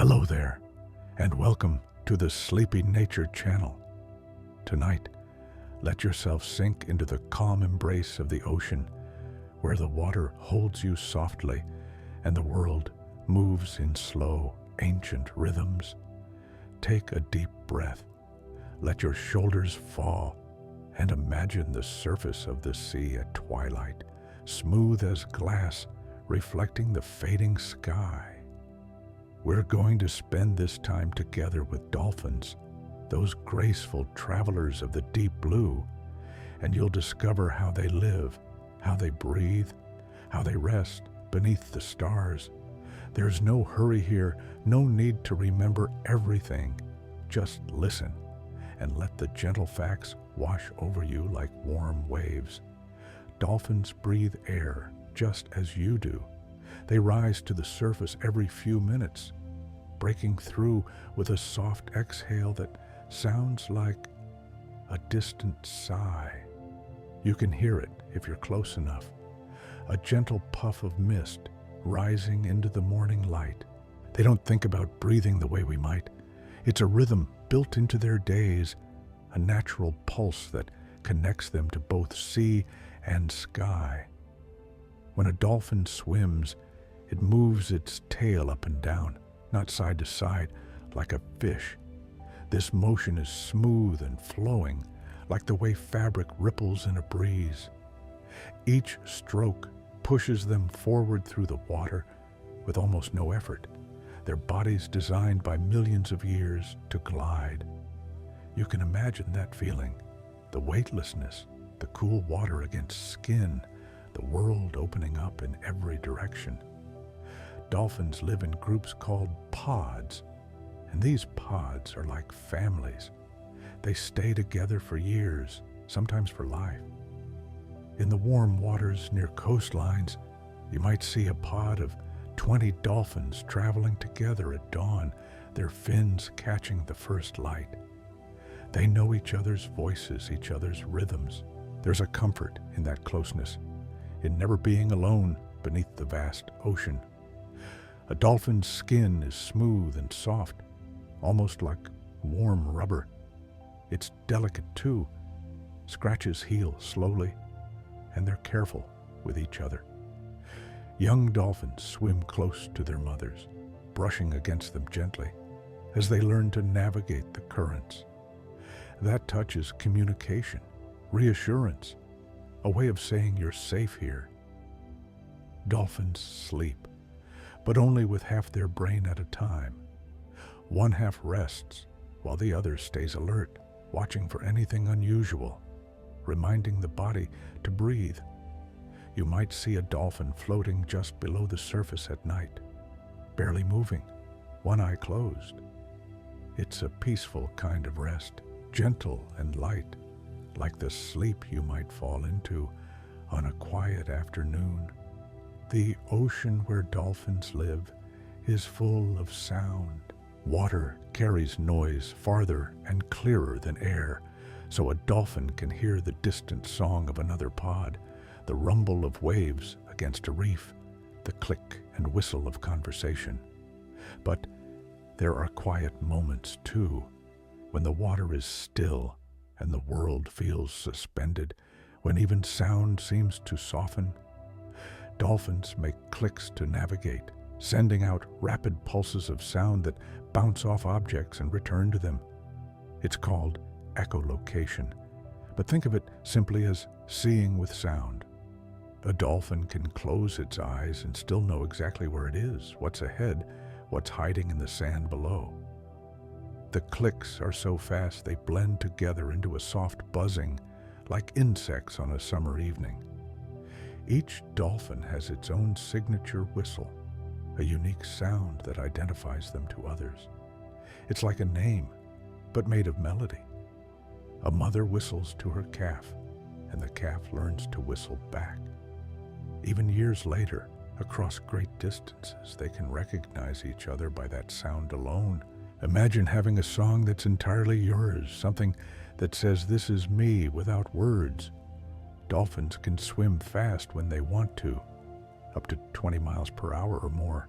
Hello there, and welcome to the Sleepy Nature channel. Tonight, let yourself sink into the calm embrace of the ocean, where the water holds you softly and the world moves in slow, ancient rhythms. Take a deep breath, let your shoulders fall, and imagine the surface of the sea at twilight, smooth as glass, reflecting the fading sky. We're going to spend this time together with dolphins, those graceful travelers of the deep blue, and you'll discover how they live, how they breathe, how they rest beneath the stars. There's no hurry here, no need to remember everything. Just listen and let the gentle facts wash over you like warm waves. Dolphins breathe air just as you do. They rise to the surface every few minutes, breaking through with a soft exhale that sounds like a distant sigh. You can hear it if you're close enough. A gentle puff of mist rising into the morning light. They don't think about breathing the way we might. It's a rhythm built into their days, a natural pulse that connects them to both sea and sky. When a dolphin swims, it moves its tail up and down, not side to side, like a fish. This motion is smooth and flowing, like the way fabric ripples in a breeze. Each stroke pushes them forward through the water with almost no effort, their bodies designed by millions of years to glide. You can imagine that feeling, the weightlessness, the cool water against skin, the world opening up in every direction. Dolphins live in groups called pods, and these pods are like families. They stay together for years, sometimes for life. In the warm waters near coastlines, you might see a pod of 20 dolphins traveling together at dawn, their fins catching the first light. They know each other's voices, each other's rhythms. There's a comfort in that closeness, in never being alone beneath the vast ocean. A dolphin's skin is smooth and soft, almost like warm rubber. It's delicate too. Scratches heal slowly, and they're careful with each other. Young dolphins swim close to their mothers, brushing against them gently as they learn to navigate the currents. That touch is communication, reassurance, a way of saying you're safe here. Dolphins sleep, but only with half their brain at a time. One half rests while the other stays alert, watching for anything unusual, reminding the body to breathe. You might see a dolphin floating just below the surface at night, barely moving, one eye closed. It's a peaceful kind of rest, gentle and light, like the sleep you might fall into on a quiet afternoon. The ocean where dolphins live is full of sound. Water carries noise farther and clearer than air, so a dolphin can hear the distant song of another pod, the rumble of waves against a reef, the click and whistle of conversation. But there are quiet moments too, when the water is still and the world feels suspended, when even sound seems to soften. Dolphins make clicks to navigate, sending out rapid pulses of sound that bounce off objects and return to them. It's called echolocation, but think of it simply as seeing with sound. A dolphin can close its eyes and still know exactly where it is, what's ahead, what's hiding in the sand below. The clicks are so fast they blend together into a soft buzzing, like insects on a summer evening. Each dolphin has its own signature whistle, a unique sound that identifies them to others. It's like a name, but made of melody. A mother whistles to her calf, and the calf learns to whistle back. Even years later, across great distances, they can recognize each other by that sound alone. Imagine having a song that's entirely yours, something that says, "This is me," without words. Dolphins can swim fast when they want to, up to 20 miles per hour or more,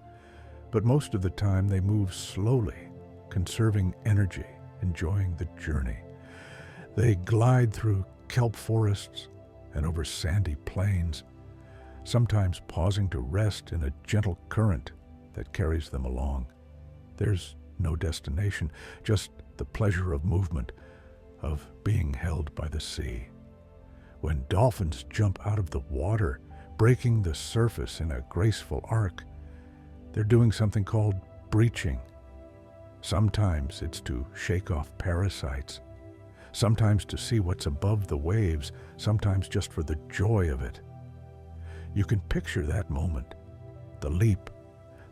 But most of the time they move slowly, conserving energy, enjoying the journey. They glide through kelp forests and over sandy plains, sometimes pausing to rest in a gentle current that carries them along. There's no destination, just the pleasure of movement, of being held by the sea. When dolphins jump out of the water, breaking the surface in a graceful arc, they're doing something called breaching. Sometimes it's to shake off parasites, sometimes to see what's above the waves, sometimes just for the joy of it. You can picture that moment, the leap,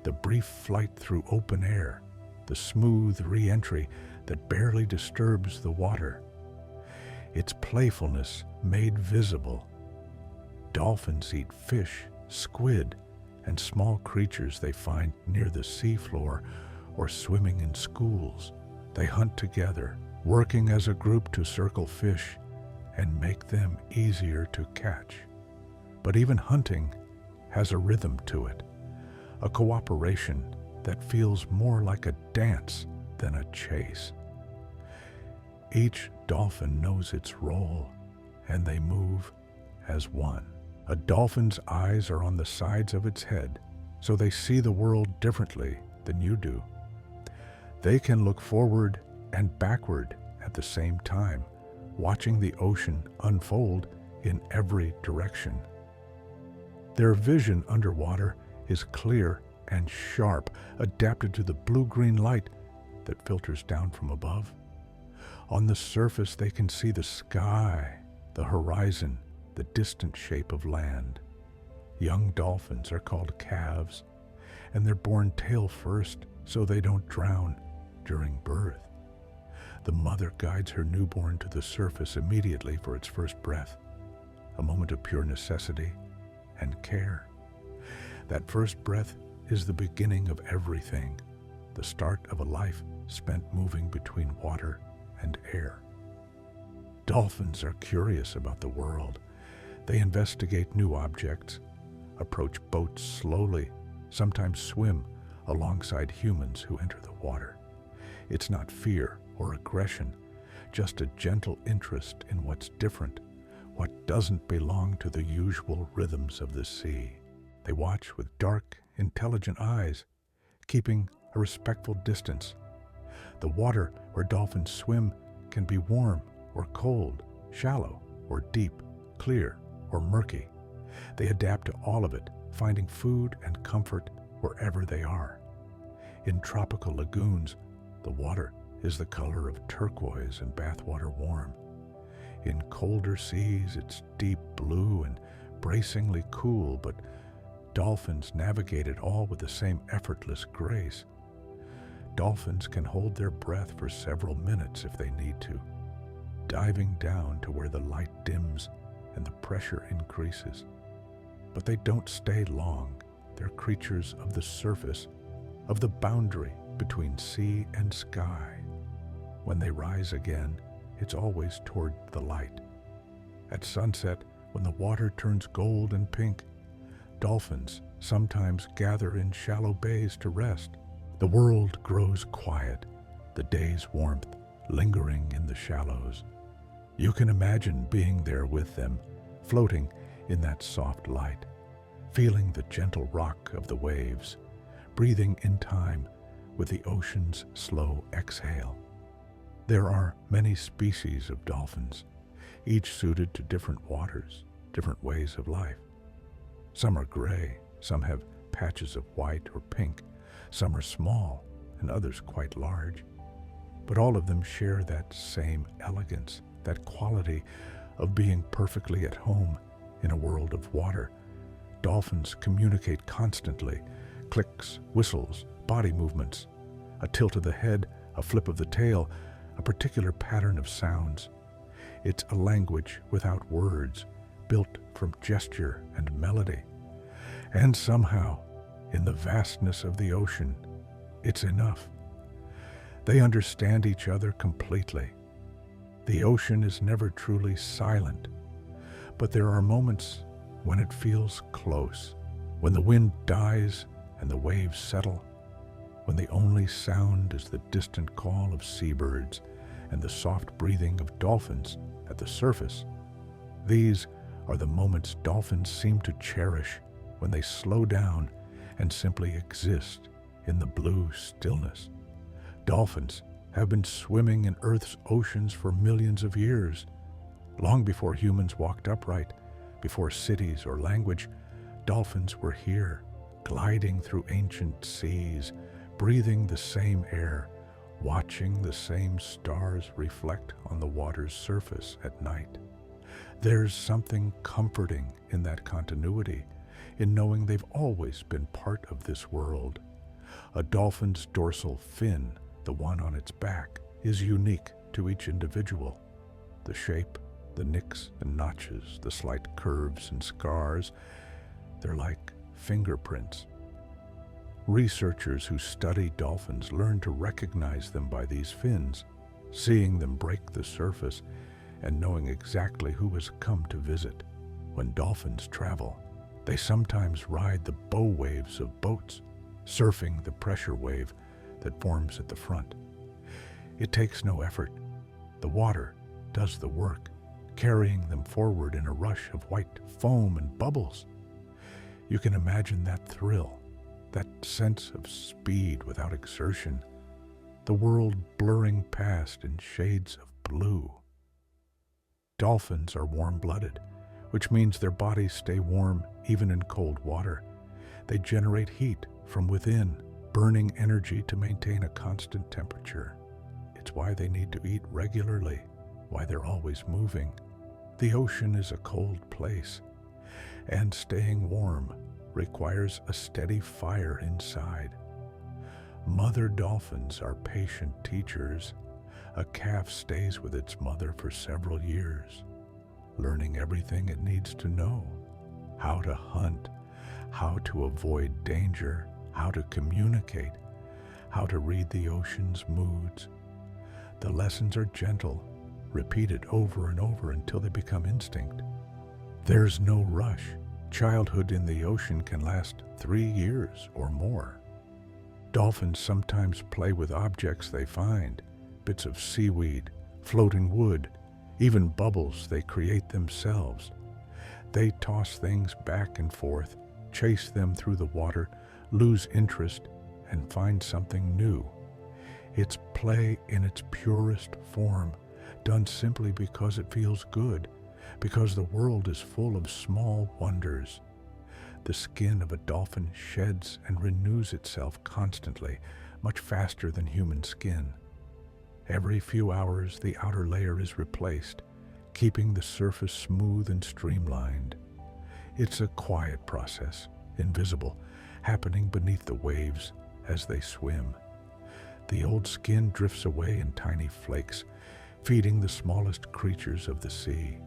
the brief flight through open air, the smooth re-entry that barely disturbs the water. Its playfulness made visible. Dolphins eat fish, squid, and small creatures they find near the seafloor or swimming in schools. They hunt together, working as a group to circle fish and make them easier to catch. But even hunting has a rhythm to it, a cooperation that feels more like a dance than a chase. Each dolphin knows its role, and they move as one. A dolphin's eyes are on the sides of its head, so they see the world differently than you do. They can look forward and backward at the same time, watching the ocean unfold in every direction. Their vision underwater is clear and sharp, adapted to the blue-green light that filters down from above. On the surface, they can see the sky, the horizon, the distant shape of land. Young dolphins are called calves, and they're born tail first so they don't drown during birth. The mother guides her newborn to the surface immediately for its first breath, a moment of pure necessity and care. That first breath is the beginning of everything, the start of a life spent moving between water and air. Dolphins are curious about the world. They investigate new objects, approach boats slowly, sometimes swim alongside humans who enter the water. It's not fear or aggression, just a gentle interest in what's different, what doesn't belong to the usual rhythms of the sea. They watch with dark, intelligent eyes, keeping a respectful distance. The water where dolphins swim can be warm or cold, shallow or deep, clear or murky. They adapt to all of it, finding food and comfort wherever they are. In tropical lagoons, the water is the color of turquoise and bathwater warm. In colder seas, it's deep blue and bracingly cool, but dolphins navigate it all with the same effortless grace. Dolphins can hold their breath for several minutes if they need to, diving down to where the light dims and the pressure increases. But they don't stay long. They're creatures of the surface, of the boundary between sea and sky. When they rise again, it's always toward the light. At sunset, when the water turns gold and pink, dolphins sometimes gather in shallow bays to rest. The world grows quiet, the day's warmth lingering in the shallows. You can imagine being there with them, floating in that soft light, feeling the gentle rock of the waves, breathing in time with the ocean's slow exhale. There are many species of dolphins, each suited to different waters, different ways of life. Some are gray, some have patches of white or pink, some are small and others quite large. But all of them share that same elegance, that quality of being perfectly at home in a world of water. Dolphins communicate constantly, clicks, whistles, body movements, a tilt of the head, a flip of the tail, a particular pattern of sounds. It's a language without words, built from gesture and melody. And somehow, in the vastness of the ocean, it's enough. They understand each other completely. The ocean is never truly silent, but there are moments when it feels close, when the wind dies and the waves settle, when the only sound is the distant call of seabirds and the soft breathing of dolphins at the surface. These are the moments dolphins seem to cherish when they slow down and simply exist in the blue stillness. Dolphins have been swimming in Earth's oceans for millions of years. Long before humans walked upright, before cities or language, dolphins were here, gliding through ancient seas, breathing the same air, watching the same stars reflect on the water's surface at night. There's something comforting in that continuity, in knowing they've always been part of this world. A dolphin's dorsal fin, the one on its back, is unique to each individual. The shape, the nicks and notches, the slight curves and scars, they're like fingerprints. Researchers who study dolphins learn to recognize them by these fins, seeing them break the surface and knowing exactly who has come to visit. When dolphins travel, they sometimes ride the bow waves of boats, surfing the pressure wave that forms at the front. It takes no effort. The water does the work, carrying them forward in a rush of white foam and bubbles. You can imagine that thrill, that sense of speed without exertion, the world blurring past in shades of blue. Dolphins are warm-blooded, which means their bodies stay warm even in cold water. They generate heat from within, burning energy to maintain a constant temperature. It's why they need to eat regularly, why they're always moving. The ocean is a cold place, and staying warm requires a steady fire inside. Mother dolphins are patient teachers. A calf stays with its mother for several years, learning everything it needs to know: how to hunt, how to avoid danger, how to communicate, how to read the ocean's moods. The lessons are gentle, repeated over and over until they become instinct. There's no rush. Childhood in the ocean can last 3 years or more. Dolphins sometimes play with objects they find, bits of seaweed, floating wood, even bubbles they create themselves. They toss things back and forth, chase them through the water, lose interest, and find something new. It's play in its purest form, done simply because it feels good, because the world is full of small wonders. The skin of a dolphin sheds and renews itself constantly, much faster than human skin. Every few hours, the outer layer is replaced, keeping the surface smooth and streamlined. It's a quiet process, invisible, happening beneath the waves as they swim. The old skin drifts away in tiny flakes, feeding the smallest creatures of the sea.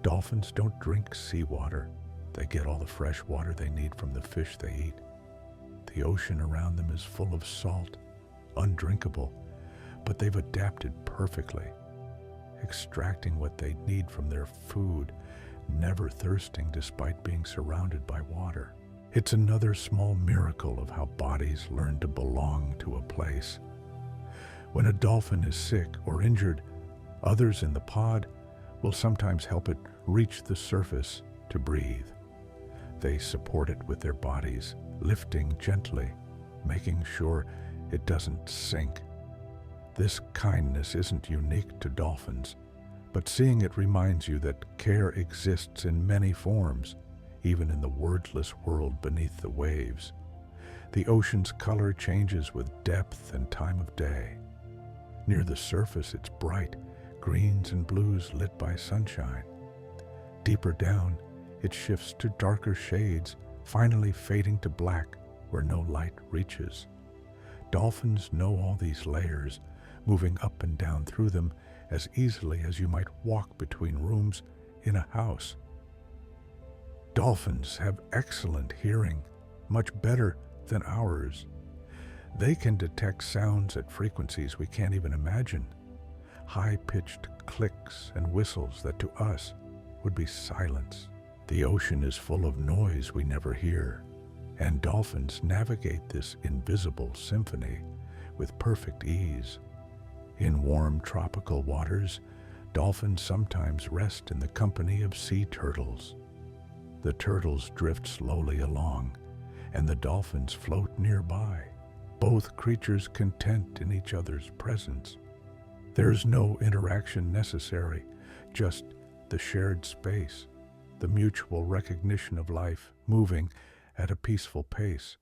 Dolphins don't drink seawater. They get all the fresh water they need from the fish they eat. The ocean around them is full of salt, undrinkable, but they've adapted perfectly, extracting what they need from their food, never thirsting despite being surrounded by water. It's another small miracle of how bodies learn to belong to a place. When a dolphin is sick or injured, others in the pod will sometimes help it reach the surface to breathe. They support it with their bodies, lifting gently, making sure it doesn't sink. This kindness isn't unique to dolphins, but seeing it reminds you that care exists in many forms, even in the wordless world beneath the waves. The ocean's color changes with depth and time of day. Near the surface, it's bright, greens and blues lit by sunshine. Deeper down, it shifts to darker shades, finally fading to black where no light reaches. Dolphins know all these layers, moving up and down through them as easily as you might walk between rooms in a house. Dolphins have excellent hearing, much better than ours. They can detect sounds at frequencies we can't even imagine. High-pitched clicks and whistles that to us would be silence. The ocean is full of noise we never hear. And dolphins navigate this invisible symphony with perfect ease. In warm tropical waters, dolphins sometimes rest in the company of sea turtles. The turtles drift slowly along, and the dolphins float nearby, both creatures content in each other's presence. There's no interaction necessary, just the shared space, the mutual recognition of life moving at a peaceful pace.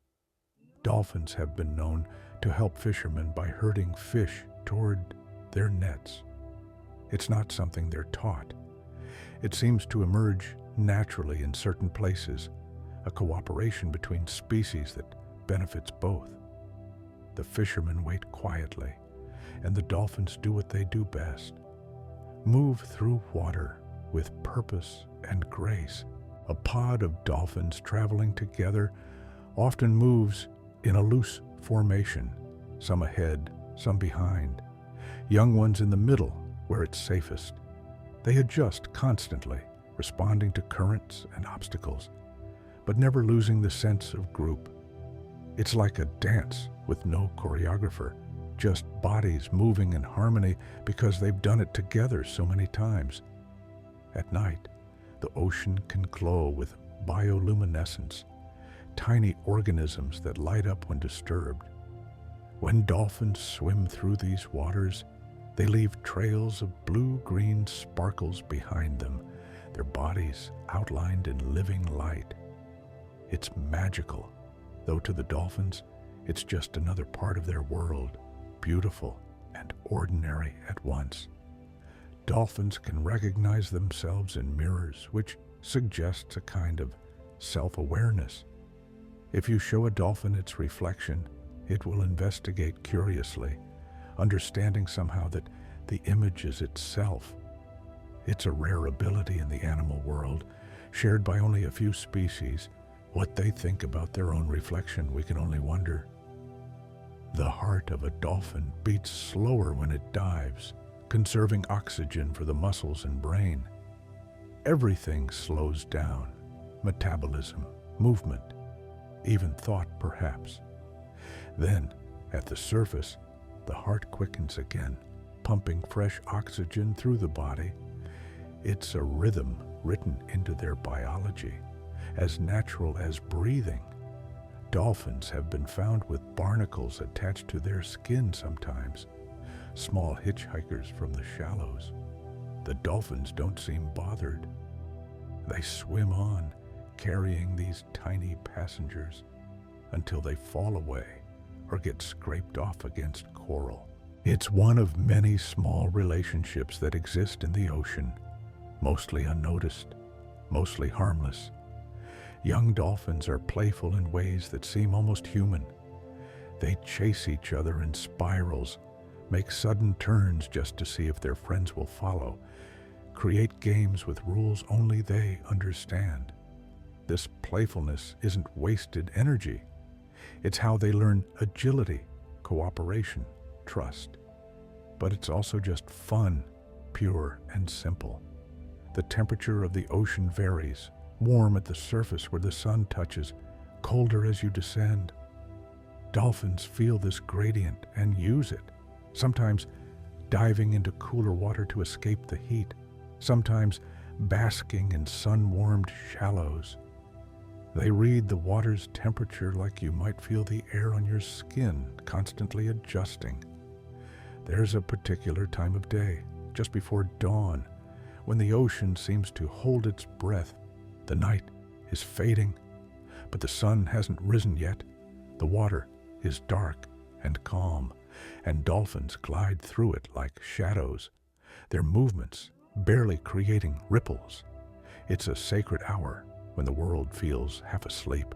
Dolphins have been known to help fishermen by herding fish toward their nets. It's not something they're taught. It seems to emerge naturally in certain places, a cooperation between species that benefits both. The fishermen wait quietly, and the dolphins do what they do best: move through water with purpose and grace. A pod of dolphins traveling together often moves in a loose formation, some ahead, some behind, young ones in the middle where it's safest. They adjust constantly, responding to currents and obstacles, but never losing the sense of group. It's like a dance with no choreographer, just bodies moving in harmony because they've done it together so many times. At night, the ocean can glow with bioluminescence, tiny organisms that light up when disturbed. When dolphins swim through these waters, they leave trails of blue-green sparkles behind them, their bodies outlined in living light. It's magical, though to the dolphins, it's just another part of their world, beautiful and ordinary at once. Dolphins can recognize themselves in mirrors, which suggests a kind of self-awareness. If you show a dolphin its reflection, it will investigate curiously, understanding somehow that the image is itself. It's a rare ability in the animal world, shared by only a few species. What they think about their own reflection, we can only wonder. The heart of a dolphin beats slower when it dives, conserving oxygen for the muscles and brain. Everything slows down: metabolism, movement, even thought perhaps. Then, at the surface, the heart quickens again, pumping fresh oxygen through the body. It's a rhythm written into their biology, as natural as breathing. Dolphins have been found with barnacles attached to their skin sometimes, small hitchhikers from the shallows. The dolphins don't seem bothered. They swim on, carrying these tiny passengers, until they fall away or get scraped off against coral. It's one of many small relationships that exist in the ocean, mostly unnoticed, mostly harmless. Young dolphins are playful in ways that seem almost human. They chase each other in spirals, make sudden turns just to see if their friends will follow, create games with rules only they understand. This playfulness isn't wasted energy. It's how they learn agility, cooperation, trust. But it's also just fun, pure and simple. The temperature of the ocean varies, warm at the surface where the sun touches, colder as you descend. Dolphins feel this gradient and use it, sometimes diving into cooler water to escape the heat, sometimes basking in sun-warmed shallows. They read the water's temperature like you might feel the air on your skin constantly adjusting. There's a particular time of day, just before dawn, when the ocean seems to hold its breath. The night is fading, but the sun hasn't risen yet. The water is dark and calm, and dolphins glide through it like shadows, their movements barely creating ripples. It's a sacred hour when the world feels half asleep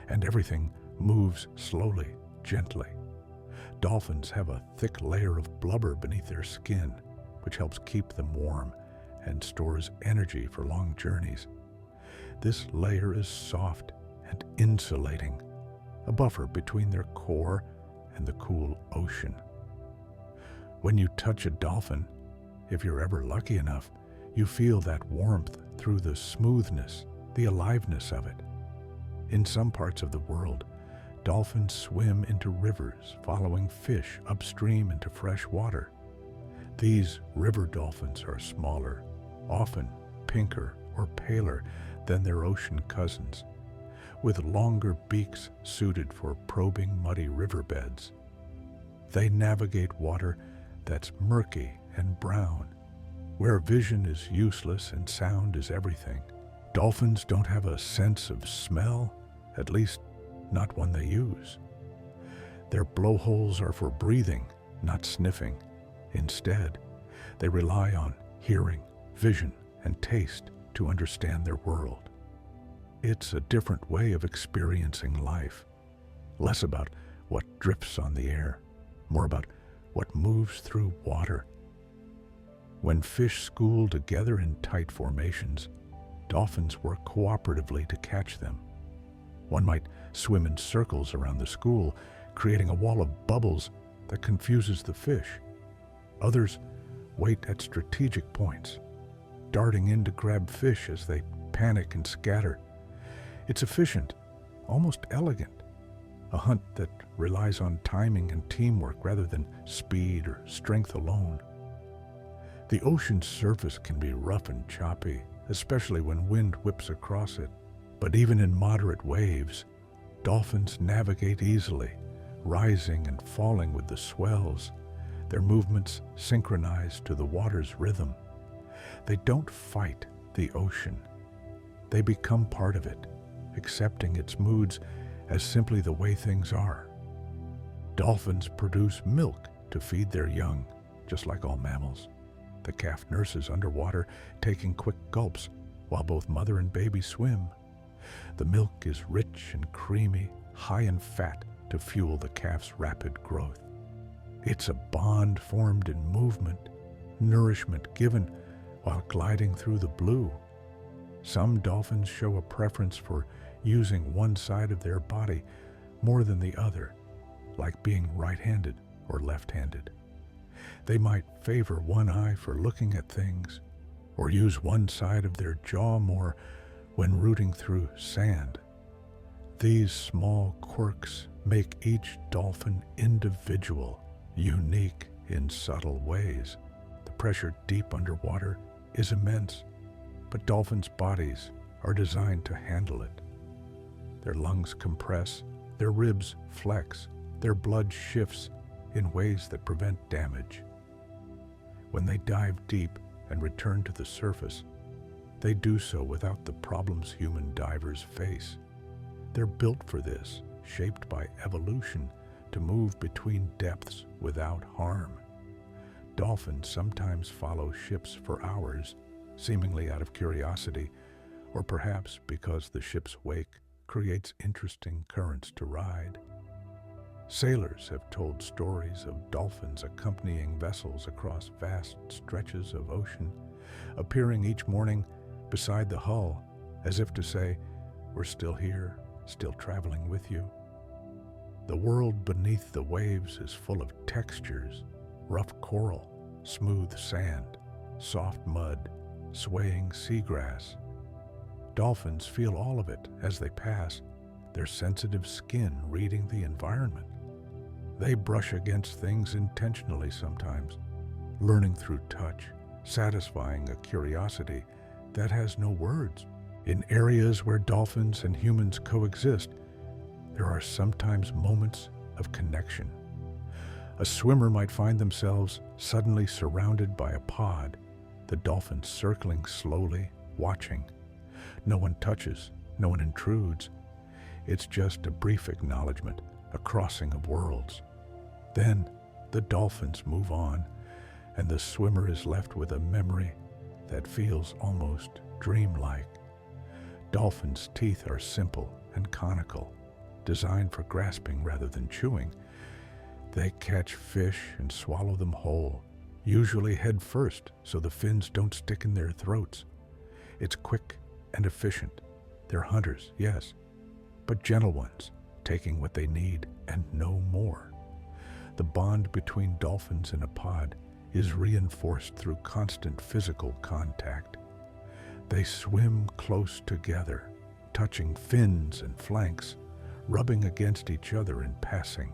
and everything moves slowly, gently. Dolphins have a thick layer of blubber beneath their skin, which helps keep them warm and stores energy for long journeys. This layer is soft and insulating, a buffer between their core and the cool ocean. When you touch a dolphin, if you're ever lucky enough, you feel that warmth through the smoothness, the aliveness of it. In some parts of the world, dolphins swim into rivers, following fish upstream into fresh water. These river dolphins are smaller, often pinker or paler than their ocean cousins, with longer beaks suited for probing muddy riverbeds. They navigate water that's murky and brown, where vision is useless and sound is everything. Dolphins don't have a sense of smell, at least not one they use. Their blowholes are for breathing, not sniffing. Instead, they rely on hearing, vision, and taste to understand their world. It's a different way of experiencing life, less about what drifts on the air, more about what moves through water. When fish school together in tight formations, dolphins work cooperatively to catch them. One might swim in circles around the school, creating a wall of bubbles that confuses the fish. Others wait at strategic points, darting in to grab fish as they panic and scatter. It's efficient, almost elegant, a hunt that relies on timing and teamwork rather than speed or strength alone. The ocean's surface can be rough and choppy, especially when wind whips across it. But even in moderate waves, dolphins navigate easily, rising and falling with the swells, their movements synchronized to the water's rhythm. They don't fight the ocean. They become part of it, accepting its moods as simply the way things are. Dolphins produce milk to feed their young, just like all mammals. The calf nurses underwater, taking quick gulps while both mother and baby swim. The milk is rich and creamy, high in fat to fuel the calf's rapid growth. It's a bond formed in movement, nourishment given while gliding through the blue. Some dolphins show a preference for using one side of their body more than the other, like being right-handed or left-handed. They might favor one eye for looking at things, or use one side of their jaw more when rooting through sand. These small quirks make each dolphin individual, unique in subtle ways. The pressure deep underwater is immense, but dolphins' bodies are designed to handle it. Their lungs compress, their ribs flex, their blood shifts in ways that prevent damage. When they dive deep and return to the surface, they do so without the problems human divers face. They're built for this, shaped by evolution to move between depths without harm. Dolphins sometimes follow ships for hours, seemingly out of curiosity, or perhaps because the ship's wake creates interesting currents to ride. Sailors have told stories of dolphins accompanying vessels across vast stretches of ocean, appearing each morning beside the hull, as if to say, "We're still here, still traveling with you." The world beneath the waves is full of textures: rough coral, smooth sand, soft mud, swaying seagrass. Dolphins feel all of it as they pass, their sensitive skin reading the environment. They brush against things intentionally sometimes, learning through touch, satisfying a curiosity that has no words. In areas where dolphins and humans coexist, there are sometimes moments of connection. A swimmer might find themselves suddenly surrounded by a pod, the dolphins circling slowly, watching. No one touches, no one intrudes. It's just a brief acknowledgement, a crossing of worlds. Then the dolphins move on, and the swimmer is left with a memory that feels almost dreamlike. Dolphins' teeth are simple and conical, designed for grasping rather than chewing. They catch fish and swallow them whole, usually head first so the fins don't stick in their throats. It's quick and efficient. They're hunters, yes, but gentle ones, taking what they need and no more. The bond between dolphins in a pod is reinforced through constant physical contact. They swim close together, touching fins and flanks, rubbing against each other in passing.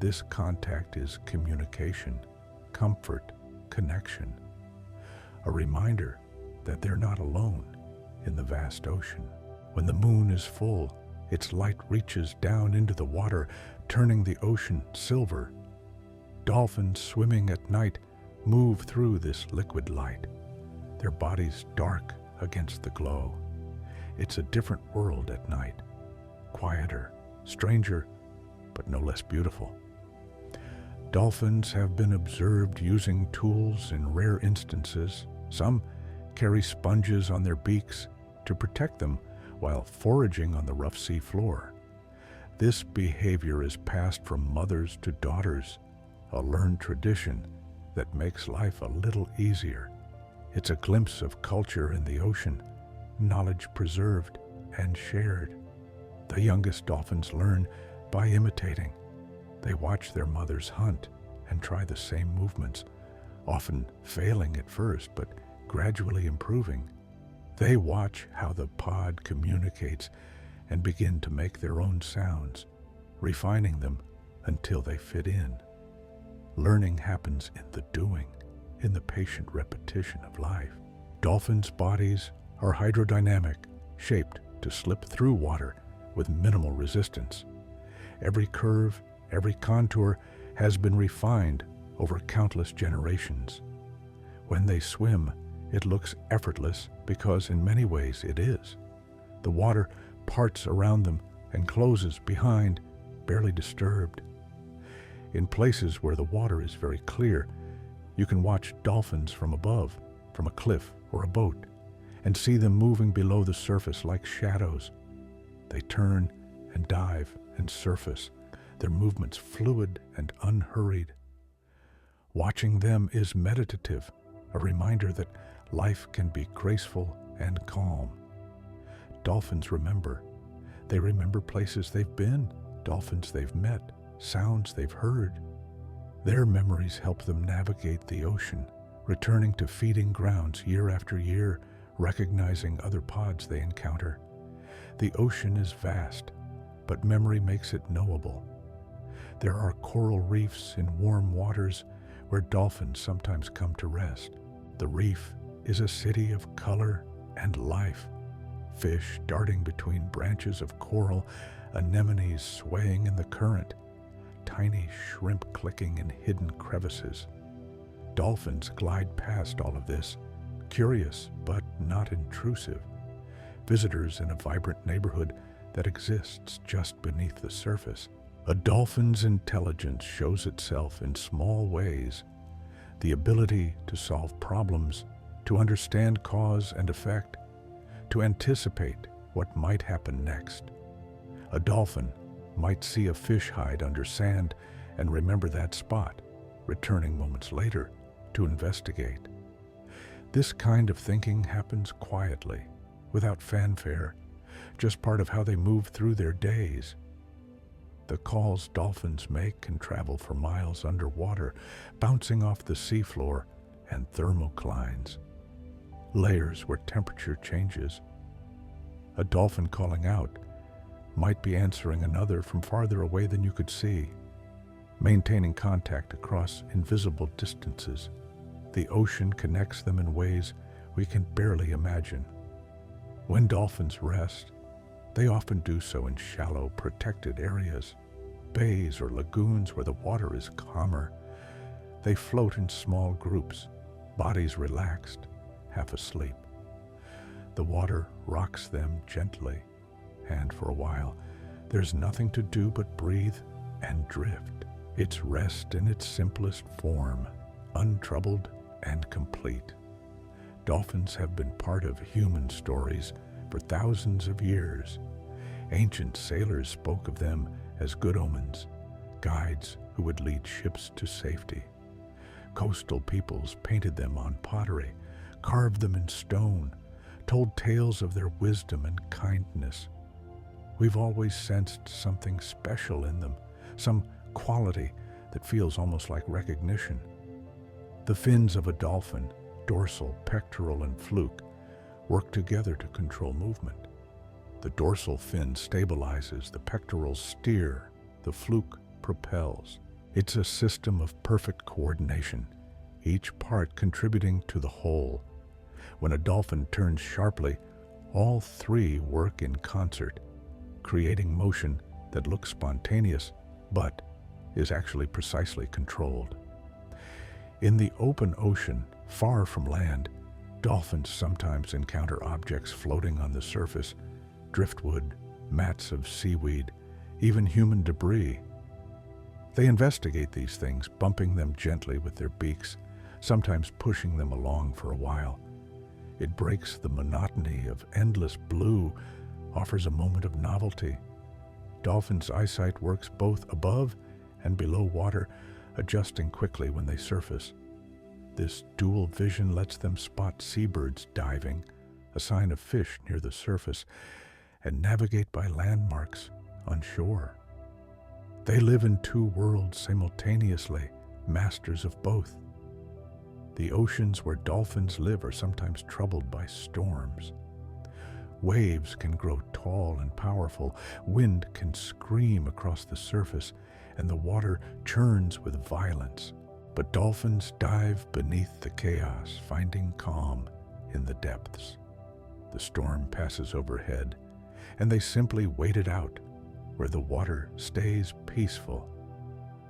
This contact is communication, comfort, connection, a reminder that they're not alone in the vast ocean. When the moon is full, its light reaches down into the water, turning the ocean silver. Dolphins swimming at night move through this liquid light, their bodies dark against the glow. It's a different world at night, quieter, stranger, but no less beautiful. Dolphins have been observed using tools in rare instances. Some carry sponges on their beaks to protect them while foraging on the rough sea floor. This behavior is passed from mothers to daughters, a learned tradition that makes life a little easier. It's a glimpse of culture in the ocean, knowledge preserved and shared. The youngest dolphins learn by imitating. They watch their mothers hunt and try the same movements, often failing at first, but gradually improving. They watch how the pod communicates and begin to make their own sounds, refining them until they fit in. Learning happens in the doing, in the patient repetition of life. Dolphins' bodies are hydrodynamic, shaped to slip through water with minimal resistance. Every curve, every contour has been refined over countless generations. When they swim, it looks effortless because in many ways it is. The water parts around them and closes behind, barely disturbed. In places where the water is very clear, you can watch dolphins from above, from a cliff or a boat, and see them moving below the surface like shadows. They turn and dive and surface, their movements fluid and unhurried. Watching them is meditative, a reminder that life can be graceful and calm. Dolphins remember. They remember places they've been, dolphins they've met, sounds they've heard. Their memories help them navigate the ocean, returning to feeding grounds year after year, recognizing other pods they encounter. The ocean is vast, but memory makes it knowable. There are coral reefs in warm waters where dolphins sometimes come to rest. The reef is a city of color and life. Fish darting between branches of coral, anemones swaying in the current, tiny shrimp clicking in hidden crevices. Dolphins glide past all of this, curious but not intrusive. Visitors in a vibrant neighborhood that exists just beneath the surface. A dolphin's intelligence shows itself in small ways. The ability to solve problems, to understand cause and effect, to anticipate what might happen next. A dolphin might see a fish hide under sand and remember that spot, returning moments later to investigate. This kind of thinking happens quietly, without fanfare, just part of how they move through their days. The calls dolphins make can travel for miles underwater, bouncing off the seafloor and thermoclines, layers where temperature changes. A dolphin calling out might be answering another from farther away than you could see, maintaining contact across invisible distances. The ocean connects them in ways we can barely imagine. When dolphins rest, they often do so in shallow, protected areas, bays or lagoons where the water is calmer. They float in small groups, bodies relaxed, half asleep. The water rocks them gently, and for a while, there's nothing to do but breathe and drift. It's rest in its simplest form, untroubled and complete. Dolphins have been part of human stories for thousands of years. Ancient sailors spoke of them as good omens, guides who would lead ships to safety. Coastal peoples painted them on pottery, carved them in stone, told tales of their wisdom and kindness. We've always sensed something special in them, some quality that feels almost like recognition. The fins of a dolphin, dorsal, pectoral, and fluke, work together to control movement. The dorsal fin stabilizes, the pectorals steer, the fluke propels. It's a system of perfect coordination, each part contributing to the whole. When a dolphin turns sharply, all three work in concert, creating motion that looks spontaneous, but is actually precisely controlled. In the open ocean, far from land, dolphins sometimes encounter objects floating on the surface, driftwood, mats of seaweed, even human debris. They investigate these things, bumping them gently with their beaks, sometimes pushing them along for a while. It breaks the monotony of endless blue, offers a moment of novelty. Dolphins' eyesight works both above and below water, adjusting quickly when they surface. This dual vision lets them spot seabirds diving, a sign of fish near the surface, and navigate by landmarks on shore. They live in two worlds simultaneously, masters of both. The oceans where dolphins live are sometimes troubled by storms. Waves can grow tall and powerful, wind can scream across the surface, and the water churns with violence. But dolphins dive beneath the chaos, finding calm in the depths. The storm passes overhead, and they simply wait it out, where the water stays peaceful.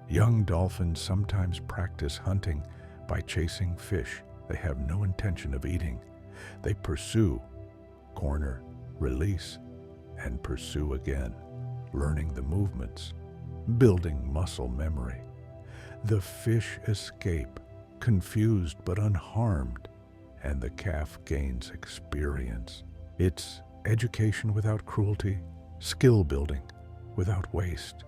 Young dolphins sometimes practice hunting by chasing fish they have no intention of eating. They pursue, corner, release, and pursue again, learning the movements, building muscle memory. The fish escape, confused but unharmed, and the calf gains experience. It's education without cruelty, skill building without waste.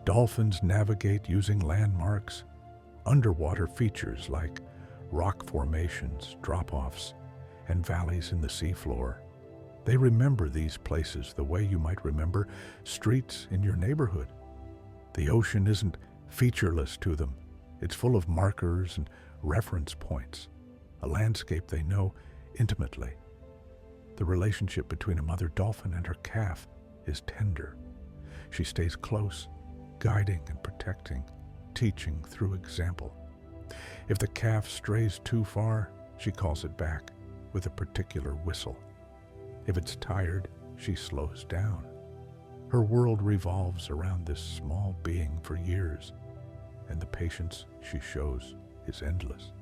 Dolphins navigate using landmarks, underwater features like rock formations, drop-offs, and valleys in the seafloor. They remember these places the way you might remember streets in your neighborhood. The ocean isn't featureless to them. It's full of markers and reference points, a landscape they know intimately. The relationship between a mother dolphin and her calf is tender. She stays close, guiding and protecting, teaching through example. If the calf strays too far, she calls it back with a particular whistle. If it's tired, she slows down. Her world revolves around this small being for years, and the patience she shows is endless.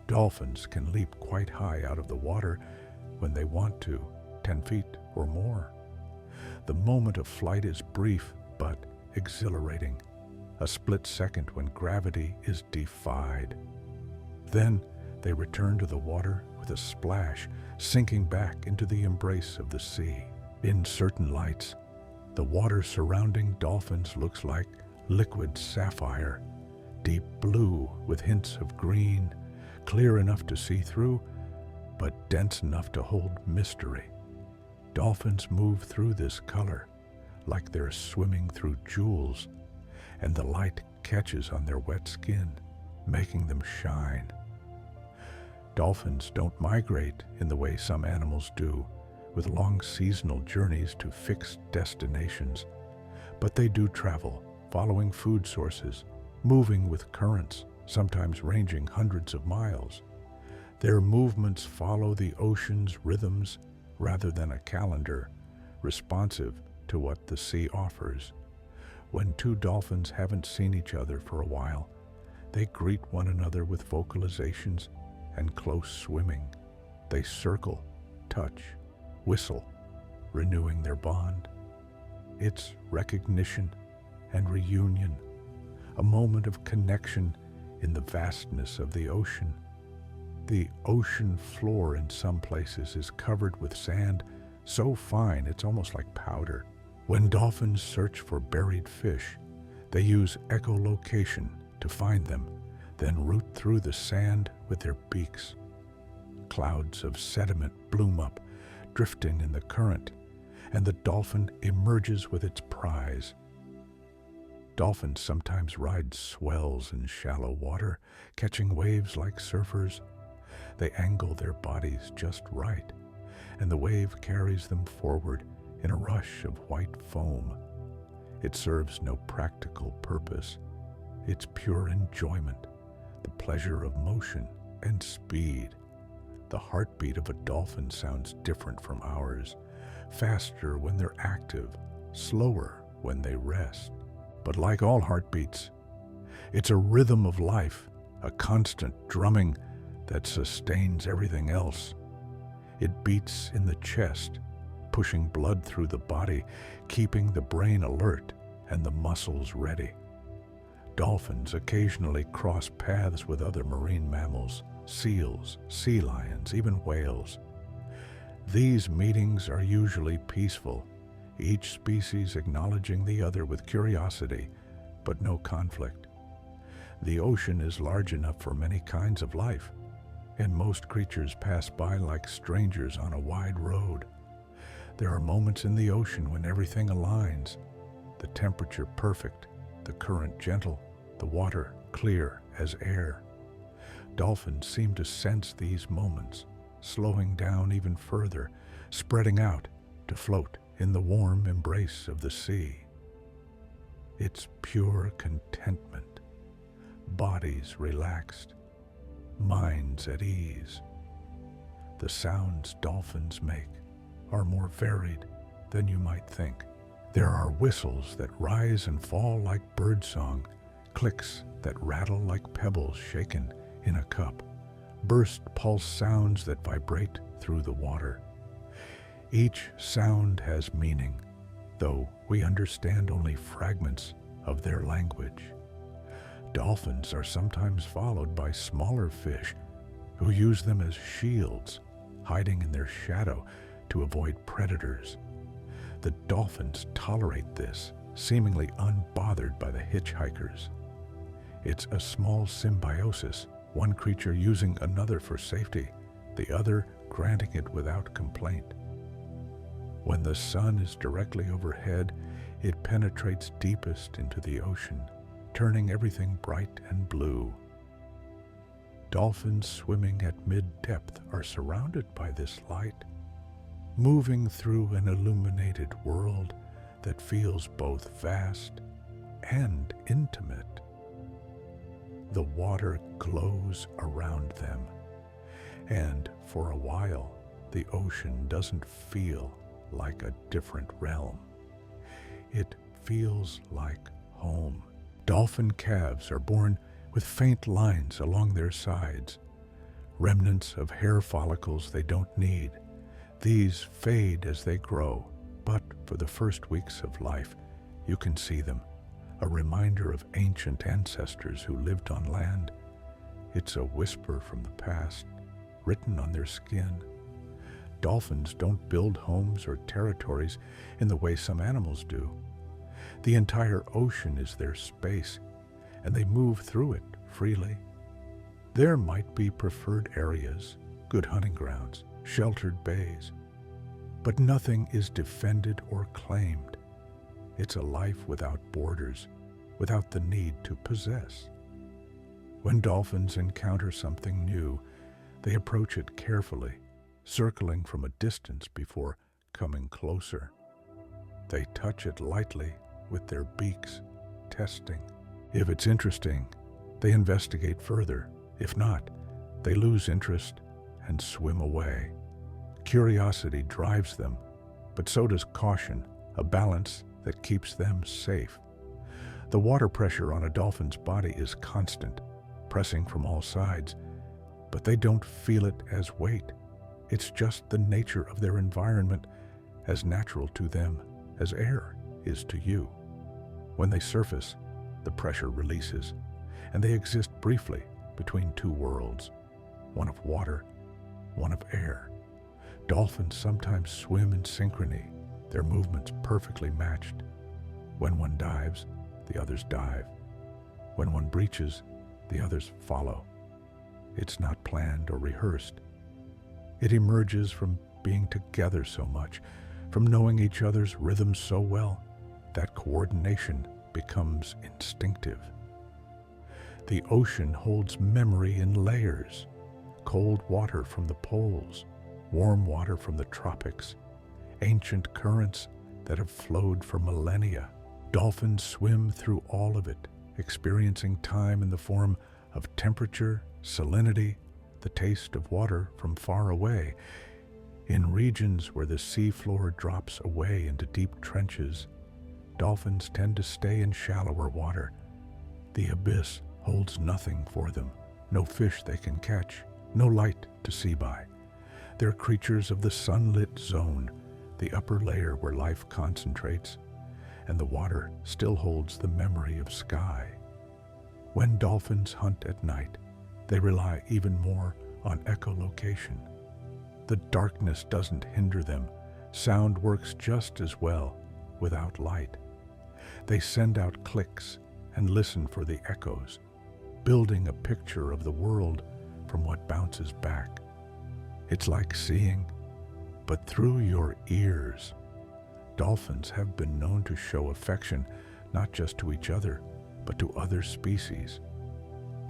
Dolphins can leap quite high out of the water when they want to, 10 feet or more. The moment of flight is brief but exhilarating, a split second when gravity is defied. Then they return to the water with a splash, sinking back into the embrace of the sea. In certain lights, the water surrounding dolphins looks like liquid sapphire, deep blue with hints of green, clear enough to see through, but dense enough to hold mystery. Dolphins move through this color like they're swimming through jewels, and the light catches on their wet skin, making them shine. Dolphins don't migrate in the way some animals do, with long seasonal journeys to fixed destinations, but they do travel, following food sources, moving with currents, sometimes ranging hundreds of miles. Their movements follow the ocean's rhythms rather than a calendar, responsive to what the sea offers. When two dolphins haven't seen each other for a while, they greet one another with vocalizations and close swimming. They circle, touch, whistle, renewing their bond. It's recognition and reunion, a moment of connection in the vastness of the ocean. The ocean floor in some places is covered with sand so fine it's almost like powder. When dolphins search for buried fish, they use echolocation to find them, then root through the sand with their beaks. Clouds of sediment bloom up, drifting in the current, and the dolphin emerges with its prize. Dolphins sometimes ride swells in shallow water, catching waves like surfers. They angle their bodies just right, and the wave carries them forward in a rush of white foam. It serves no practical purpose. It's pure enjoyment, the pleasure of motion and speed. The heartbeat of a dolphin sounds different from ours, faster when they're active, slower when they rest. But like all heartbeats, it's a rhythm of life, a constant drumming that sustains everything else. It beats in the chest, pushing blood through the body, keeping the brain alert and the muscles ready. Dolphins occasionally cross paths with other marine mammals, seals, sea lions, even whales. These meetings are usually peaceful, each species acknowledging the other with curiosity, but no conflict. The ocean is large enough for many kinds of life, and most creatures pass by like strangers on a wide road. There are moments in the ocean when everything aligns, the temperature perfect, the current gentle, the water clear as air. Dolphins seem to sense these moments, slowing down even further, spreading out to float in the warm embrace of the sea. It's pure contentment, bodies relaxed, minds at ease. The sounds dolphins make are more varied than you might think. There are whistles that rise and fall like birdsong, clicks that rattle like pebbles shaken in a cup, burst pulse sounds that vibrate through the water. Each sound has meaning, though we understand only fragments of their language. Dolphins are sometimes followed by smaller fish who use them as shields, hiding in their shadow to avoid predators. The dolphins tolerate this, seemingly unbothered by the hitchhikers. It's a small symbiosis, one creature using another for safety, the other granting it without complaint. When the sun is directly overhead, it penetrates deepest into the ocean, turning everything bright and blue. Dolphins swimming at mid-depth are surrounded by this light, moving through an illuminated world that feels both vast and intimate. The water glows around them, and for a while, the ocean doesn't feel like a different realm. It feels like home. Dolphin calves are born with faint lines along their sides, remnants of hair follicles they don't need. These fade as they grow, but for the first weeks of life, you can see them, a reminder of ancient ancestors who lived on land. It's a whisper from the past, written on their skin. Dolphins don't build homes or territories in the way some animals do. The entire ocean is their space, and they move through it freely. There might be preferred areas, good hunting grounds, sheltered bays, but nothing is defended or claimed. It's a life without borders, without the need to possess. When dolphins encounter something new, they approach it carefully, circling from a distance before coming closer. They touch it lightly with their beaks, testing. If it's interesting, they investigate further. If not, they lose interest and swim away. Curiosity drives them, but so does caution, a balance that keeps them safe. The water pressure on a dolphin's body is constant, pressing from all sides, but they don't feel it as weight. It's just the nature of their environment, as natural to them as air is to you. When they surface, the pressure releases, and they exist briefly between two worlds, one of water, one of air. Dolphins sometimes swim in synchrony, their movements perfectly matched. When one dives, the others dive. When one breaches, the others follow. It's not planned or rehearsed. It emerges from being together so much, from knowing each other's rhythms so well, that coordination becomes instinctive. The ocean holds memory in layers, cold water from the poles, warm water from the tropics, ancient currents that have flowed for millennia. Dolphins swim through all of it, experiencing time in the form of temperature, salinity, the taste of water from far away. In regions where the seafloor drops away into deep trenches, dolphins tend to stay in shallower water. The abyss holds nothing for them, no fish they can catch, no light to see by. They're creatures of the sunlit zone, the upper layer where life concentrates, and the water still holds the memory of sky. When dolphins hunt at night, they rely even more on echolocation. The darkness doesn't hinder them. Sound works just as well without light. They send out clicks and listen for the echoes, building a picture of the world from what bounces back. It's like seeing, but through your ears. Dolphins have been known to show affection not just to each other, but to other species.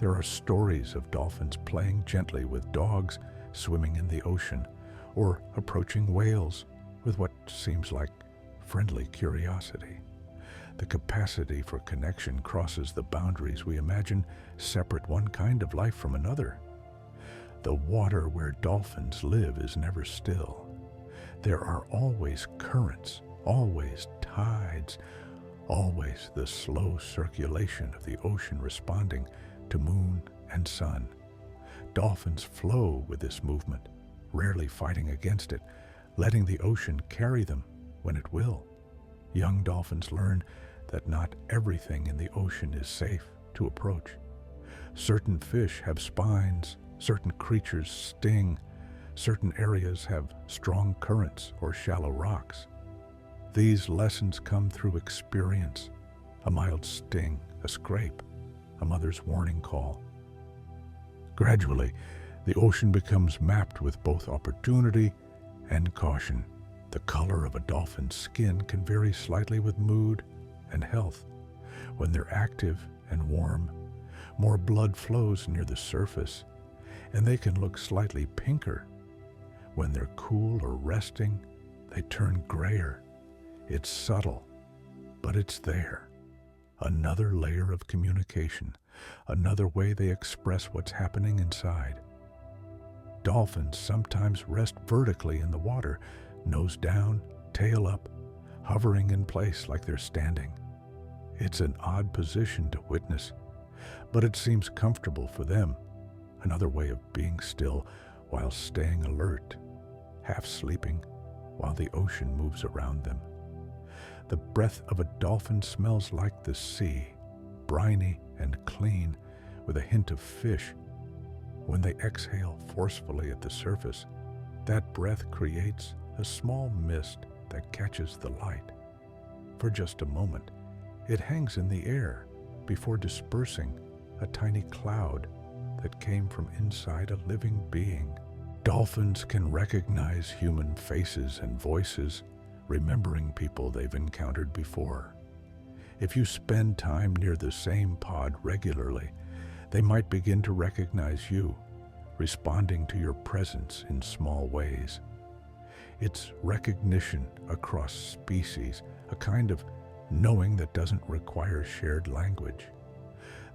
There are stories of dolphins playing gently with dogs swimming in the ocean, or approaching whales with what seems like friendly curiosity. The capacity for connection crosses the boundaries we imagine separate one kind of life from another. The water where dolphins live is never still. There are always currents, always tides, always the slow circulation of the ocean responding to moon and sun. Dolphins flow with this movement, rarely fighting against it, letting the ocean carry them when it will. Young dolphins learn that not everything in the ocean is safe to approach. Certain fish have spines, certain creatures sting, certain areas have strong currents or shallow rocks. These lessons come through experience, a mild sting, a scrape, a mother's warning call. Gradually, the ocean becomes mapped with both opportunity and caution. The color of a dolphin's skin can vary slightly with mood and health. When they're active and warm, more blood flows near the surface, and they can look slightly pinker. When they're cool or resting, they turn grayer. It's subtle, but it's there. Another layer of communication, another way they express what's happening inside. Dolphins sometimes rest vertically in the water, nose down, tail up, hovering in place like they're standing. It's an odd position to witness, but it seems comfortable for them. Another way of being still while staying alert, half sleeping while the ocean moves around them. The breath of a dolphin smells like the sea, briny and clean, with a hint of fish. When they exhale forcefully at the surface, that breath creates a small mist that catches the light. For just a moment, it hangs in the air before dispersing, a tiny cloud that came from inside a living being. Dolphins can recognize human faces and voices, remembering people they've encountered before. If you spend time near the same pod regularly, they might begin to recognize you, responding to your presence in small ways. It's recognition across species, a kind of knowing that doesn't require shared language.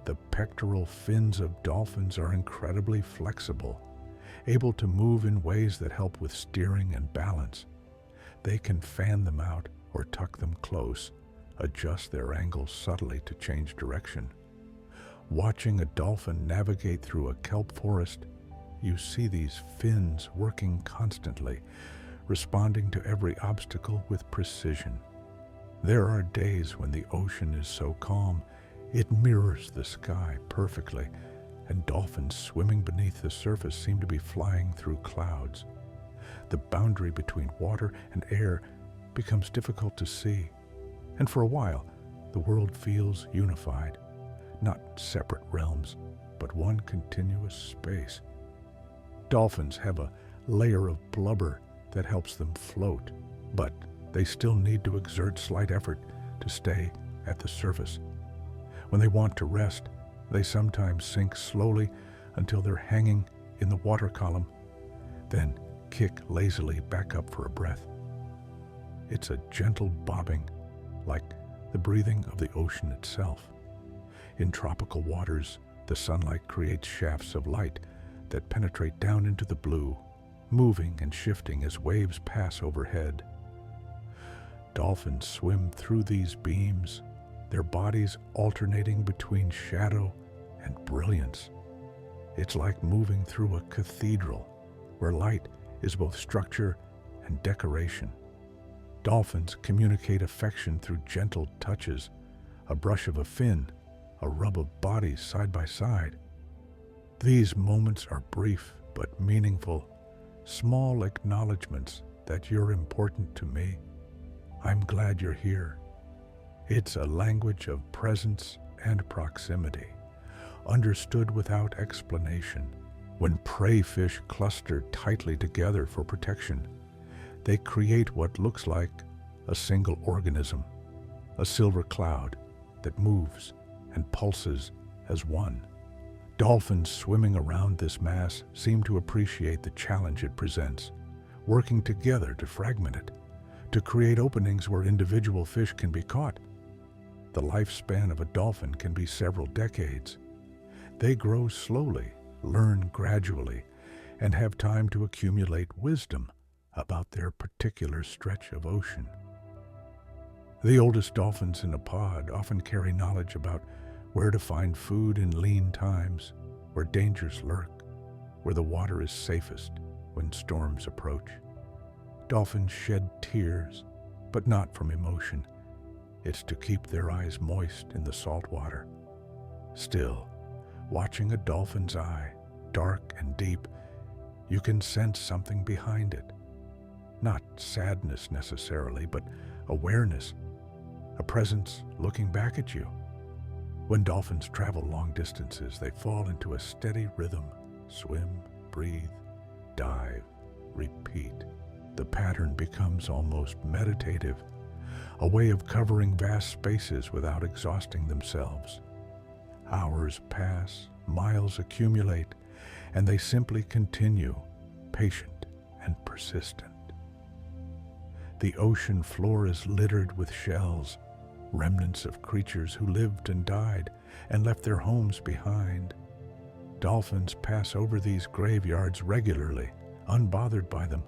The pectoral fins of dolphins are incredibly flexible, able to move in ways that help with steering and balance. They can fan them out or tuck them close, adjust their angles subtly to change direction. Watching a dolphin navigate through a kelp forest, you see these fins working constantly, responding to every obstacle with precision. There are days when the ocean is so calm, it mirrors the sky perfectly, and dolphins swimming beneath the surface seem to be flying through clouds. The boundary between water and air becomes difficult to see, and for a while, the world feels unified, not separate realms, but one continuous space. Dolphins have a layer of blubber that helps them float, but they still need to exert slight effort to stay at the surface. When they want to rest, they sometimes sink slowly until they're hanging in the water column, then kick lazily back up for a breath. It's a gentle bobbing, like the breathing of the ocean itself. In tropical waters, the sunlight creates shafts of light that penetrate down into the blue, moving and shifting as waves pass overhead. Dolphins swim through these beams, their bodies alternating between shadow and brilliance. It's like moving through a cathedral where light is both structure and decoration. Dolphins communicate affection through gentle touches, a brush of a fin, a rub of bodies side by side. These moments are brief but meaningful, small acknowledgments that you're important to me. I'm glad you're here. It's a language of presence and proximity, understood without explanation. When prey fish cluster tightly together for protection, they create what looks like a single organism, a silver cloud that moves and pulses as one. Dolphins swimming around this mass seem to appreciate the challenge it presents, working together to fragment it, to create openings where individual fish can be caught. The lifespan of a dolphin can be several decades. They grow slowly, learn gradually, and have time to accumulate wisdom about their particular stretch of ocean. The oldest dolphins in a pod often carry knowledge about where to find food in lean times, where dangers lurk, where the water is safest when storms approach. Dolphins shed tears, but not from emotion. It's to keep their eyes moist in the salt water. Still, watching a dolphin's eye, dark and deep, you can sense something behind it. Not sadness necessarily, but awareness, a presence looking back at you. When dolphins travel long distances, they fall into a steady rhythm. Swim, breathe, dive, repeat. The pattern becomes almost meditative, a way of covering vast spaces without exhausting themselves. Hours pass, miles accumulate, and they simply continue, patient and persistent. The ocean floor is littered with shells, remnants of creatures who lived and died and left their homes behind. Dolphins pass over these graveyards regularly, unbothered by them.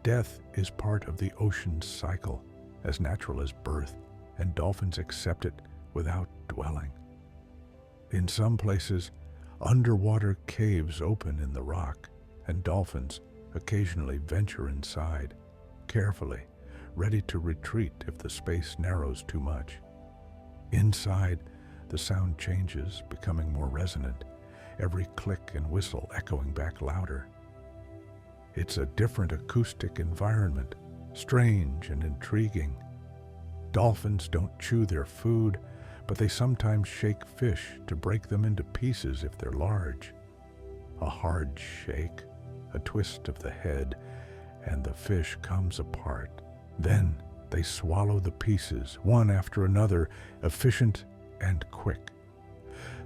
Death is part of the ocean's cycle, as natural as birth, and dolphins accept it without dwelling. In some places, underwater caves open in the rock, and dolphins occasionally venture inside, carefully, ready to retreat if the space narrows too much. Inside, the sound changes, becoming more resonant, every click and whistle echoing back louder. It's a different acoustic environment, strange and intriguing. Dolphins don't chew their food, but they sometimes shake fish to break them into pieces if they're large. A hard shake, a twist of the head, and the fish comes apart. Then they swallow the pieces, one after another, efficient and quick.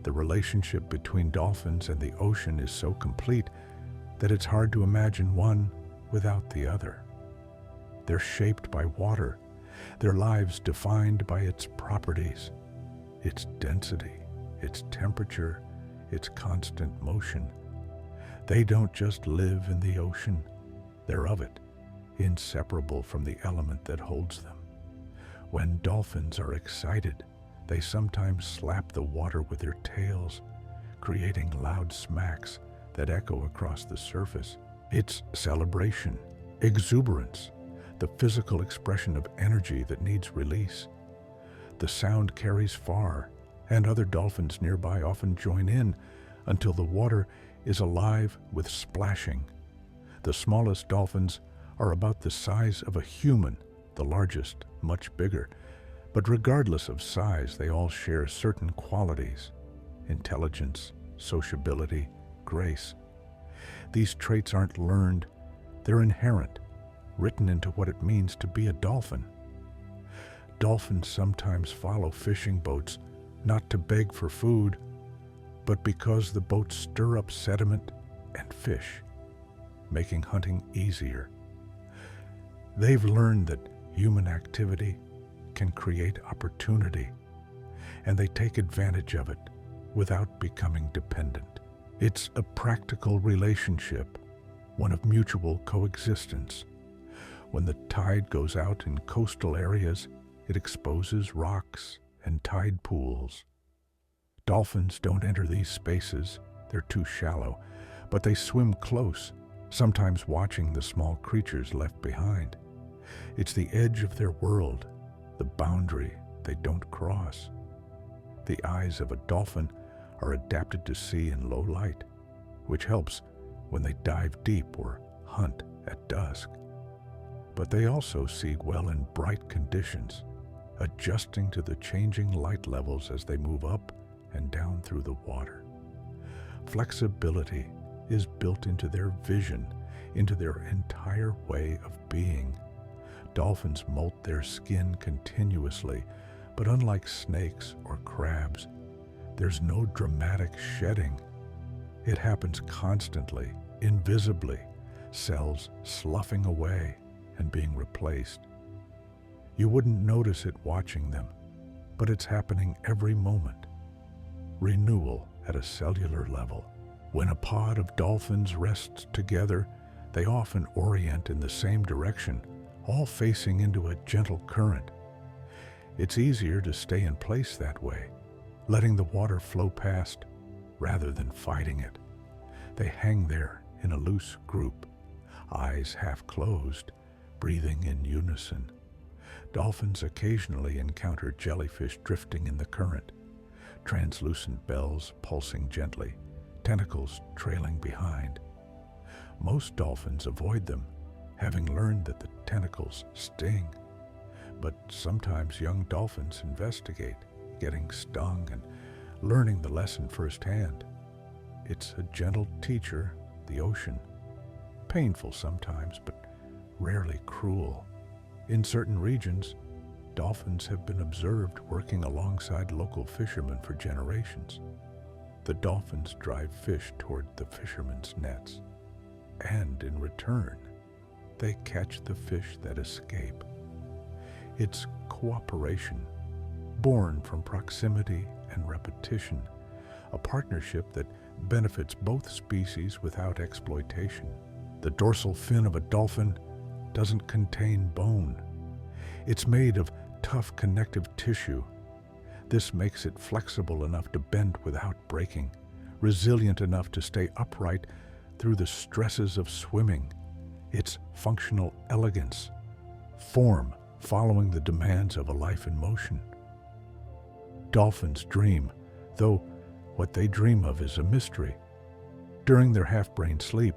The relationship between dolphins and the ocean is so complete that it's hard to imagine one without the other. They're shaped by water, their lives defined by its properties, its density, its temperature, its constant motion. They don't just live in the ocean, they're of it, inseparable from the element that holds them. When dolphins are excited, they sometimes slap the water with their tails, creating loud smacks that echo across the surface. It's celebration, exuberance, the physical expression of energy that needs release. The sound carries far, and other dolphins nearby often join in until the water is alive with splashing. The smallest dolphins are about the size of a human, the largest much bigger. But regardless of size, they all share certain qualities: intelligence, sociability, grace. These traits aren't learned, they're inherent, written into what it means to be a dolphin. Dolphins sometimes follow fishing boats, not to beg for food, but because the boats stir up sediment and fish, making hunting easier. They've learned that human activity can create opportunity, and they take advantage of it without becoming dependent. It's a practical relationship, one of mutual coexistence. When the tide goes out in coastal areas, it exposes rocks and tide pools. Dolphins don't enter these spaces, they're too shallow, but they swim close, sometimes watching the small creatures left behind. It's the edge of their world, the boundary they don't cross. The eyes of a dolphin are adapted to see in low light, which helps when they dive deep or hunt at dusk. But they also see well in bright conditions, adjusting to the changing light levels as they move up and down through the water. Flexibility is built into their vision, into their entire way of being. Dolphins molt their skin continuously, but unlike snakes or crabs, there's no dramatic shedding. It happens constantly, invisibly, cells sloughing away and being replaced. You wouldn't notice it watching them, but it's happening every moment. Renewal at a cellular level. When a pod of dolphins rests together, they often orient in the same direction, all facing into a gentle current. It's easier to stay in place that way, letting the water flow past rather than fighting it. They hang there in a loose group, eyes half closed, breathing in unison. Dolphins occasionally encounter jellyfish drifting in the current, translucent bells pulsing gently, tentacles trailing behind. Most dolphins avoid them, having learned that the tentacles sting. But sometimes young dolphins investigate, getting stung and learning the lesson firsthand. It's a gentle teacher, the ocean. Painful sometimes, but rarely cruel. In certain regions, dolphins have been observed working alongside local fishermen for generations. The dolphins drive fish toward the fishermen's nets, and in return, they catch the fish that escape. It's cooperation, born from proximity and repetition, a partnership that benefits both species without exploitation. The dorsal fin of a dolphin doesn't contain bone. It's made of tough connective tissue. This makes it flexible enough to bend without breaking, resilient enough to stay upright through the stresses of swimming. It's functional elegance, form following the demands of a life in motion. Dolphins dream, though what they dream of is a mystery. During their half-brain sleep,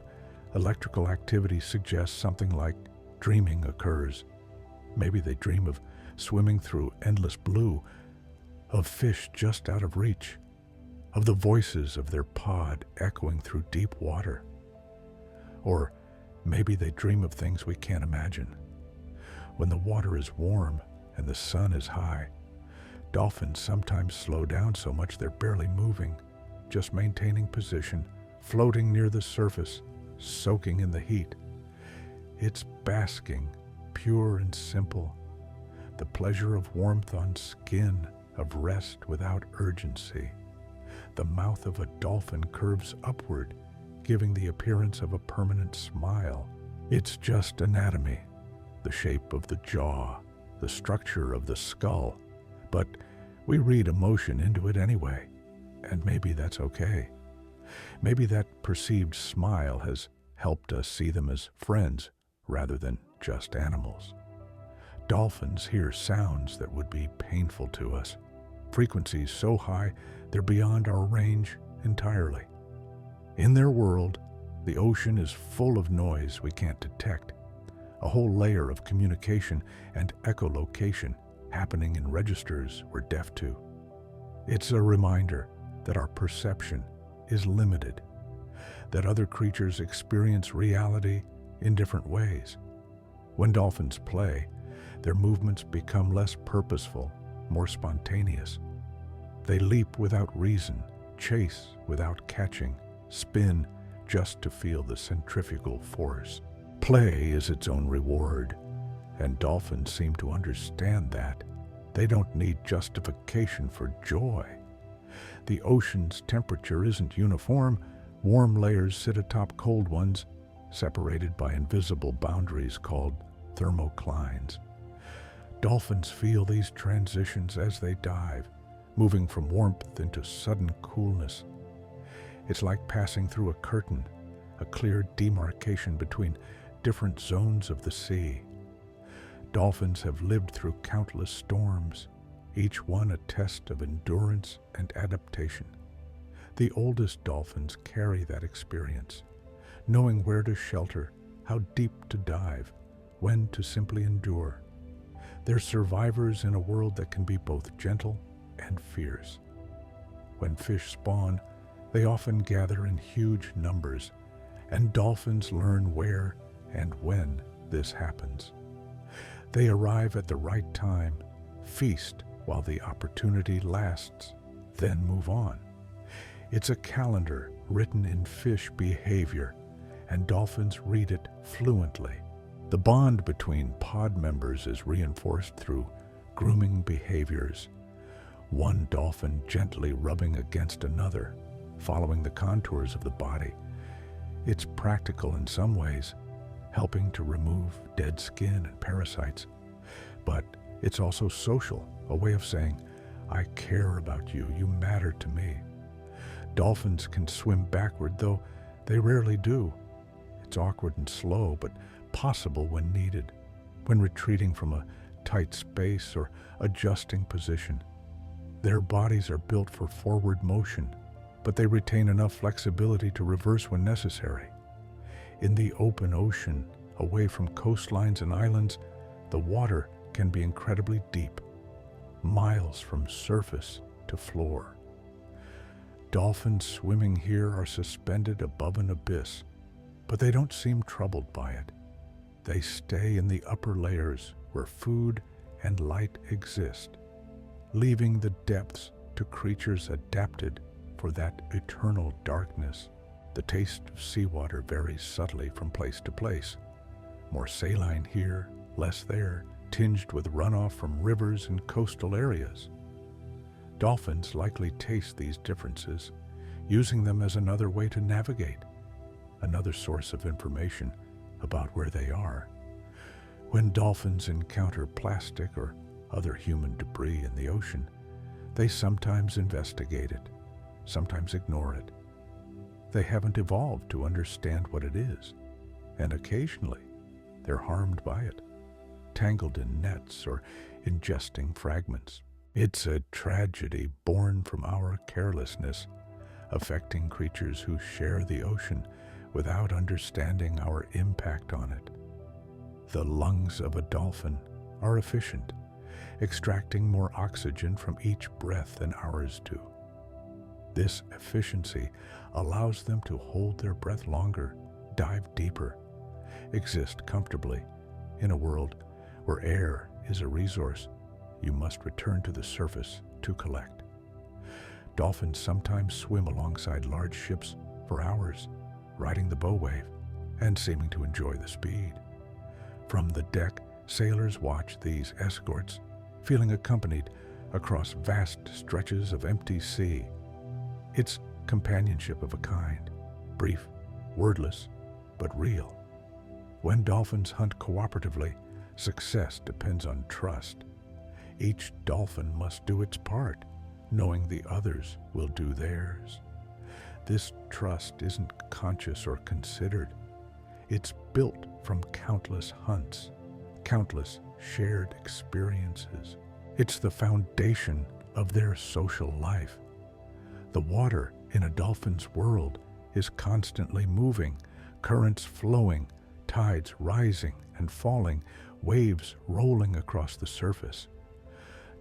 electrical activity suggests something like dreaming occurs. Maybe they dream of swimming through endless blue, of fish just out of reach, of the voices of their pod echoing through deep water. Or maybe they dream of things we can't imagine. When the water is warm and the sun is high, dolphins sometimes slow down so much they're barely moving, just maintaining position, floating near the surface, soaking in the heat. It's basking, pure and simple, the pleasure of warmth on skin, of rest without urgency. The mouth of a dolphin curves upward, giving the appearance of a permanent smile. It's just anatomy, the shape of the jaw, the structure of the skull, but we read emotion into it anyway, and maybe that's okay. Maybe that perceived smile has helped us see them as friends rather than just animals. Dolphins hear sounds that would be painful to us, frequencies so high they're beyond our range entirely. In their world, the ocean is full of noise we can't detect, a whole layer of communication and echolocation happening in registers we're deaf to. It's a reminder that our perception is limited, that other creatures experience reality in different ways. When dolphins play, their movements become less purposeful, more spontaneous. They leap without reason, chase without catching, spin just to feel the centrifugal force. Play is its own reward, And dolphins seem to understand that. They don't need justification for joy. The ocean's temperature isn't uniform. Warm layers sit atop cold ones, separated by invisible boundaries called thermoclines. Dolphins feel these transitions as they dive, moving from warmth into sudden coolness. It's like passing through a curtain, a clear demarcation between different zones of the sea. Dolphins have lived through countless storms, each one a test of endurance and adaptation. The oldest dolphins carry that experience, knowing where to shelter, how deep to dive, when to simply endure. They're survivors in a world that can be both gentle and fierce. When fish spawn, they often gather in huge numbers, and dolphins learn where and when this happens. They arrive at the right time, feast while the opportunity lasts, then move on. It's a calendar written in fish behavior, and dolphins read it fluently. The bond between pod members is reinforced through grooming behaviors, one dolphin gently rubbing against another, following the contours of the body. It's practical in some ways, helping to remove dead skin and parasites. But it's also social, a way of saying, I care about you, you matter to me. Dolphins can swim backward, though they rarely do. It's awkward and slow, but possible when needed, when retreating from a tight space or adjusting position. Their bodies are built for forward motion, but they retain enough flexibility to reverse when necessary. In the open ocean, away from coastlines and islands, the water can be incredibly deep, miles from surface to floor. Dolphins swimming here are suspended above an abyss, but they don't seem troubled by it. They stay in the upper layers where food and light exist, leaving the depths to creatures adapted for that eternal darkness. The taste of seawater varies subtly from place to place. More saline here, less there, tinged with runoff from rivers and coastal areas. Dolphins likely taste these differences, using them as another way to navigate, another source of information about where they are. When dolphins encounter plastic or other human debris in the ocean, they sometimes investigate it, sometimes ignore it. They haven't evolved to understand what it is, and occasionally they're harmed by it, tangled in nets or ingesting fragments. It's a tragedy born from our carelessness, affecting creatures who share the ocean without understanding our impact on it. The lungs of a dolphin are efficient, extracting more oxygen from each breath than ours do. This efficiency allows them to hold their breath longer, dive deeper, exist comfortably in a world where air is a resource you must return to the surface to collect. Dolphins sometimes swim alongside large ships for hours, riding the bow wave and seeming to enjoy the speed. From the deck, sailors watch these escorts, feeling accompanied across vast stretches of empty sea. It's companionship of a kind, brief, wordless, but real. When dolphins hunt cooperatively, success depends on trust. Each dolphin must do its part, knowing the others will do theirs. This trust isn't conscious or considered. It's built from countless hunts, countless shared experiences. It's the foundation of their social life. The water in a dolphin's world is constantly moving, currents flowing, tides rising and falling, waves rolling across the surface.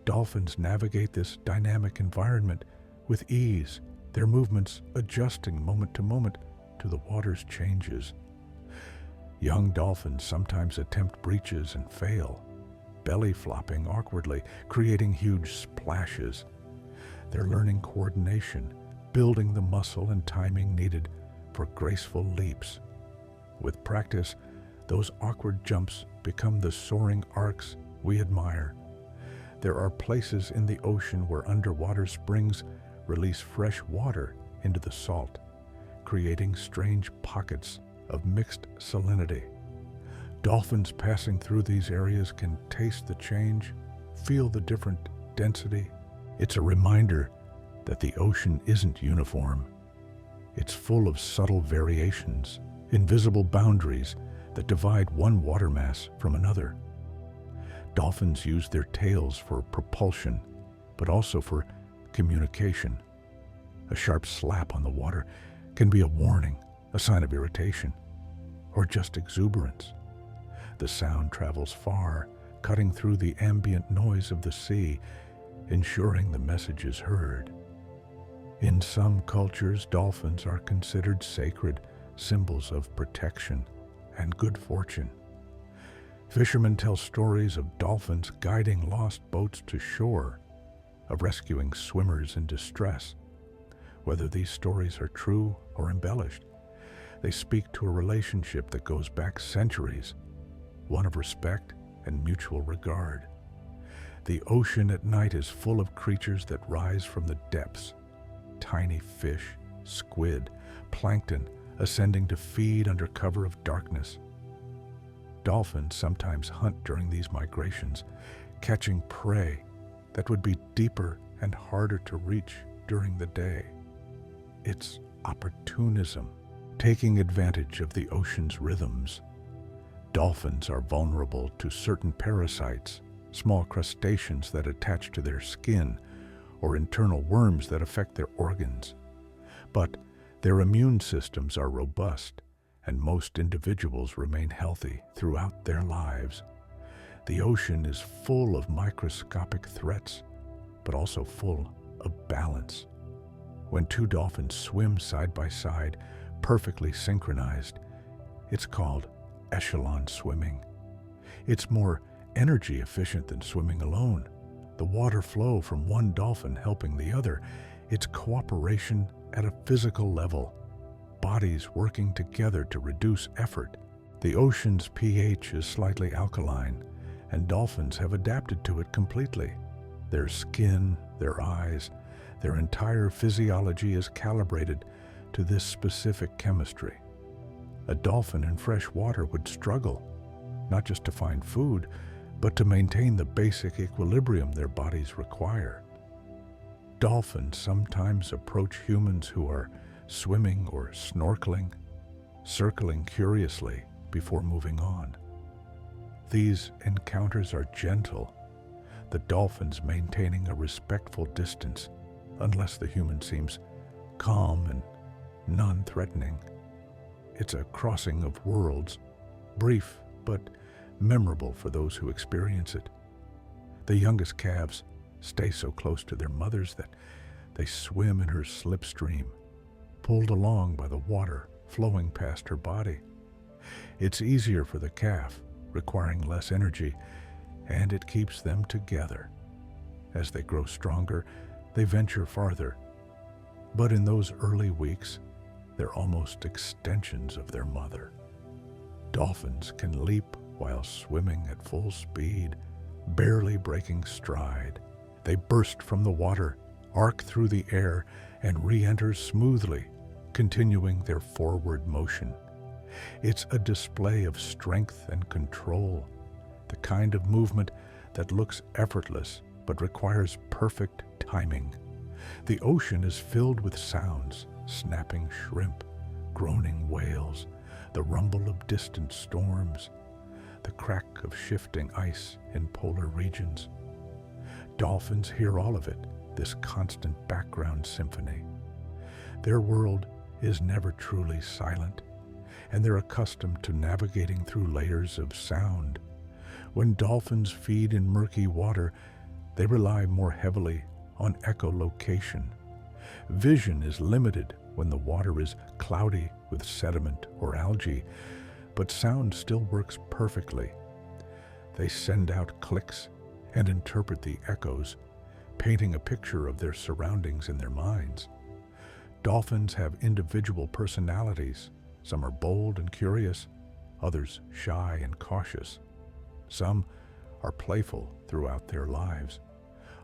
Dolphins navigate this dynamic environment with ease, their movements adjusting moment to moment to the water's changes. Young dolphins sometimes attempt breaches and fail, belly flopping awkwardly, creating huge splashes. They're learning coordination, building the muscle and timing needed for graceful leaps. With practice, those awkward jumps become the soaring arcs we admire. There are places in the ocean where underwater springs release fresh water into the salt, creating strange pockets of mixed salinity. Dolphins passing through these areas can taste the change, feel the different density. It's a reminder that the ocean isn't uniform. It's full of subtle variations, invisible boundaries that divide one water mass from another. Dolphins use their tails for propulsion, but also for communication. A sharp slap on the water can be a warning, a sign of irritation, or just exuberance. The sound travels far, cutting through the ambient noise of the sea, ensuring the message is heard. In some cultures, dolphins are considered sacred, symbols of protection and good fortune. Fishermen tell stories of dolphins guiding lost boats to shore, of rescuing swimmers in distress. Whether these stories are true or embellished, they speak to a relationship that goes back centuries, one of respect and mutual regard. The ocean at night is full of creatures that rise from the depths. Tiny fish, squid, plankton ascending to feed under cover of darkness. Dolphins sometimes hunt during these migrations, catching prey that would be deeper and harder to reach during the day. It's opportunism, taking advantage of the ocean's rhythms. Dolphins are vulnerable to certain parasites, small crustaceans that attach to their skin, or internal worms that affect their organs. But their immune systems are robust, and most individuals remain healthy throughout their lives. The ocean is full of microscopic threats, but also full of balance. When two dolphins swim side by side, perfectly synchronized, it's called echelon swimming. It's more energy efficient than swimming alone. The water flow from one dolphin helping the other. It's cooperation at a physical level, bodies working together to reduce effort. The ocean's pH is slightly alkaline, and dolphins have adapted to it completely. Their skin, their eyes, their entire physiology is calibrated to this specific chemistry. A dolphin in fresh water would struggle, not just to find food, but to maintain the basic equilibrium their bodies require. Dolphins sometimes approach humans who are swimming or snorkeling, circling curiously before moving on. These encounters are gentle, the dolphins maintaining a respectful distance unless the human seems calm and non-threatening. It's a crossing of worlds, brief but memorable for those who experience it. The youngest calves stay so close to their mothers that they swim in her slipstream, pulled along by the water flowing past her body. It's easier for the calf, requiring less energy, and it keeps them together. As they grow stronger, they venture farther. But in those early weeks, they're almost extensions of their mother. Dolphins can leap while swimming at full speed, barely breaking stride. They burst from the water, arc through the air, and re-enter smoothly, continuing their forward motion. It's a display of strength and control, the kind of movement that looks effortless but requires perfect timing. The ocean is filled with sounds, snapping shrimp, groaning whales, the rumble of distant storms, the crack of shifting ice in polar regions. Dolphins hear all of it, this constant background symphony. Their world is never truly silent, and they're accustomed to navigating through layers of sound. When dolphins feed in murky water, they rely more heavily on echolocation. Vision is limited when the water is cloudy with sediment or algae, but sound still works perfectly. They send out clicks and interpret the echoes, painting a picture of their surroundings in their minds. Dolphins have individual personalities. Some are bold and curious, others shy and cautious. Some are playful throughout their lives.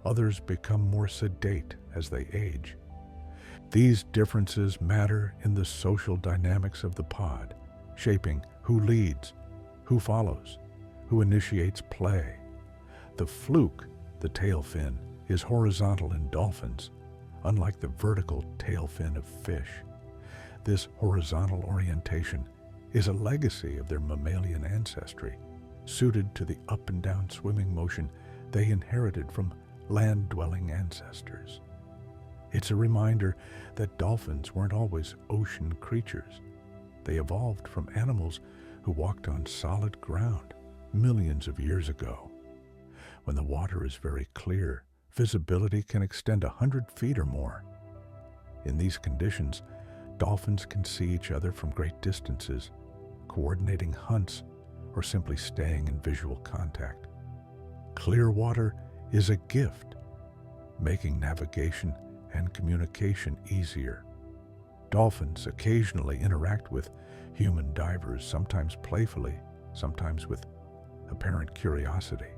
Others become more sedate as they age. These differences matter in the social dynamics of the pod, shaping who leads, who follows, who initiates play. The fluke, the tail fin, is horizontal in dolphins, unlike the vertical tail fin of fish. This horizontal orientation is a legacy of their mammalian ancestry, suited to the up and down swimming motion they inherited from land-dwelling ancestors. It's a reminder that dolphins weren't always ocean creatures. They evolved from animals who walked on solid ground millions of years ago. When the water is very clear, visibility can extend 100 feet or more. In these conditions, dolphins can see each other from great distances, coordinating hunts or simply staying in visual contact. Clear water is a gift, making navigation and communication easier. Dolphins occasionally interact with human divers, sometimes playfully, sometimes with apparent curiosity.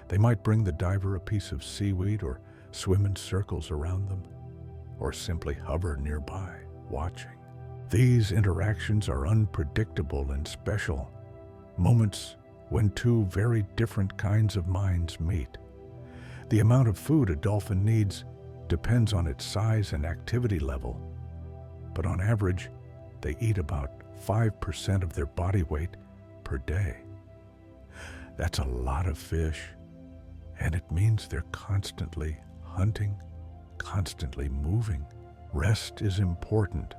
They might bring the diver a piece of seaweed or swim in circles around them, or simply hover nearby, watching. These interactions are unpredictable and special, moments when two very different kinds of minds meet. The amount of food a dolphin needs depends on its size and activity level, but on average, they eat about 5% of their body weight per day. That's a lot of fish, and it means they're constantly hunting, constantly moving. Rest is important,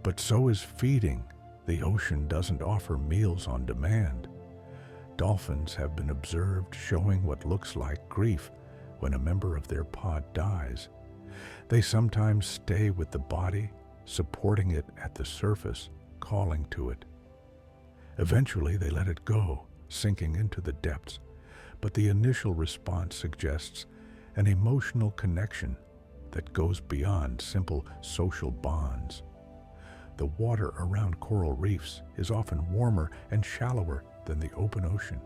but so is feeding. The ocean doesn't offer meals on demand. Dolphins have been observed showing what looks like grief when a member of their pod dies. They sometimes stay with the body, supporting it at the surface, calling to it. Eventually, they let it go, sinking into the depths, but the initial response suggests an emotional connection that goes beyond simple social bonds. The water around coral reefs is often warmer and shallower than the open ocean.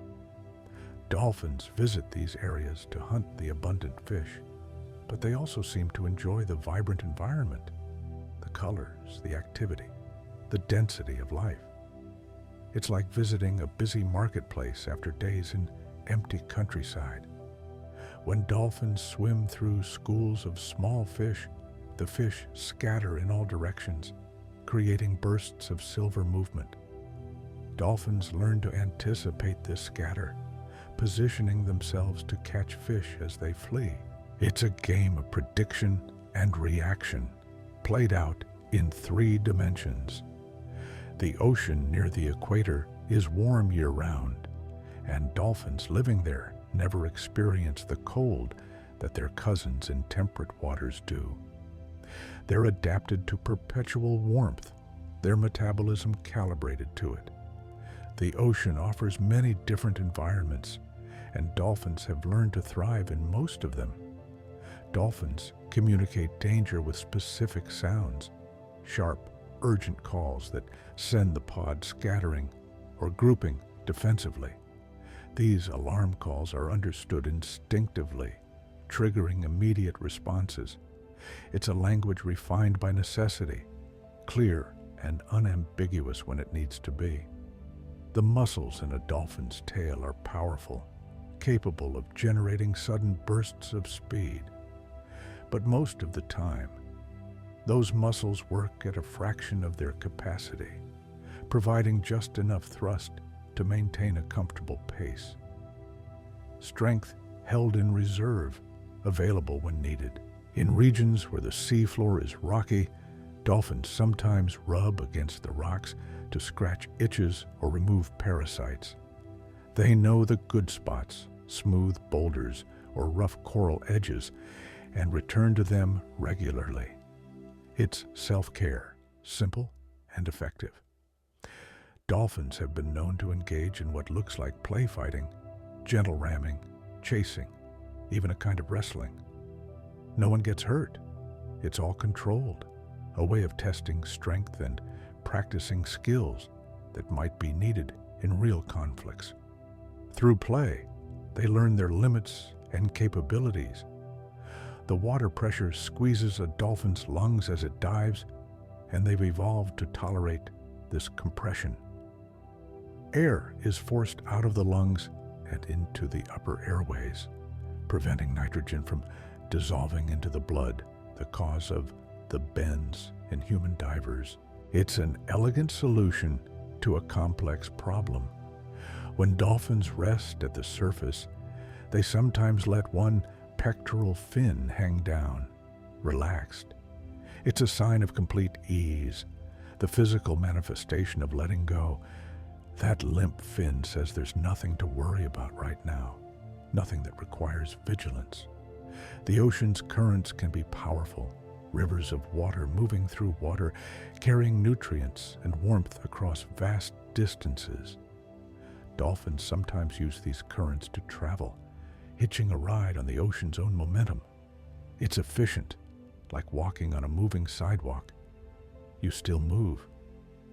Dolphins visit these areas to hunt the abundant fish, but they also seem to enjoy the vibrant environment, the colors, the activity, the density of life. It's like visiting a busy marketplace after days in empty countryside. When dolphins swim through schools of small fish, the fish scatter in all directions, creating bursts of silver movement. Dolphins learn to anticipate this scatter, positioning themselves to catch fish as they flee. It's a game of prediction and reaction, played out in 3 dimensions. The ocean near the equator is warm year-round, and dolphins living there never experience the cold that their cousins in temperate waters do. They're adapted to perpetual warmth, their metabolism calibrated to it. The ocean offers many different environments, and dolphins have learned to thrive in most of them. Dolphins communicate danger with specific sounds, sharp, urgent calls that send the pod scattering or grouping defensively. These alarm calls are understood instinctively, triggering immediate responses. It's a language refined by necessity, clear and unambiguous when it needs to be. The muscles in a dolphin's tail are powerful, capable of generating sudden bursts of speed. But most of the time, those muscles work at a fraction of their capacity, providing just enough thrust to maintain a comfortable pace. Strength held in reserve, available when needed. In regions where the seafloor is rocky, dolphins sometimes rub against the rocks to scratch itches or remove parasites. They know the good spots, smooth boulders or rough coral edges, and return to them regularly. It's self-care, simple and effective. Dolphins have been known to engage in what looks like play fighting, gentle ramming, chasing, even a kind of wrestling. No one gets hurt. It's all controlled, a way of testing strength and practicing skills that might be needed in real conflicts. Through play, they learn their limits and capabilities. The water pressure squeezes a dolphin's lungs as it dives, and they've evolved to tolerate this compression. Air is forced out of the lungs and into the upper airways, preventing nitrogen from dissolving into the blood, the cause of the bends in human divers. It's an elegant solution to a complex problem. When dolphins rest at the surface, they sometimes let one pectoral fin hang down, relaxed. It's a sign of complete ease, the physical manifestation of letting go. That limp fin says there's nothing to worry about right now, nothing that requires vigilance. The ocean's currents can be powerful, rivers of water moving through water, carrying nutrients and warmth across vast distances. Dolphins sometimes use these currents to travel, hitching a ride on the ocean's own momentum. It's efficient, like walking on a moving sidewalk. You still move,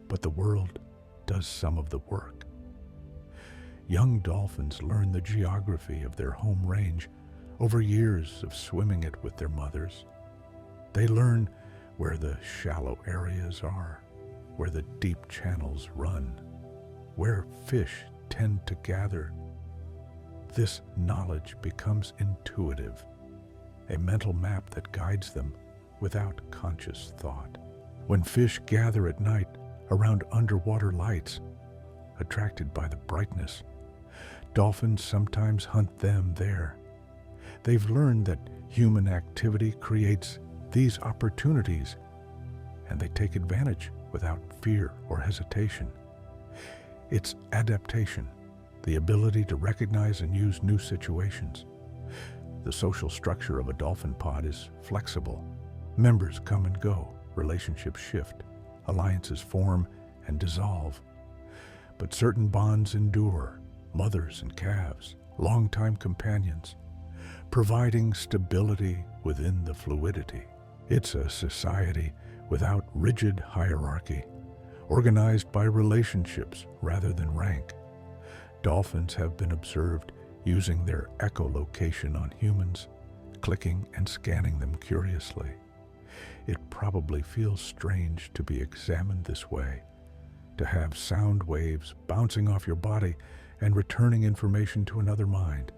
but the world does some of the work. Young dolphins learn the geography of their home range over years of swimming it with their mothers. They learn where the shallow areas are, where the deep channels run, where fish tend to gather. This knowledge becomes intuitive, a mental map that guides them without conscious thought. When fish gather at night around underwater lights, attracted by the brightness, dolphins sometimes hunt them there. They've learned that human activity creates these opportunities, and they take advantage without fear or hesitation. It's adaptation, the ability to recognize and use new situations. The social structure of a dolphin pod is flexible. Members come and go, relationships shift, alliances form and dissolve. But certain bonds endure, mothers and calves, longtime companions, providing stability within the fluidity. It's a society without rigid hierarchy, organized by relationships rather than rank. Dolphins have been observed using their echolocation on humans, clicking and scanning them curiously. It probably feels strange to be examined this way, to have sound waves bouncing off your body and returning information to another mind.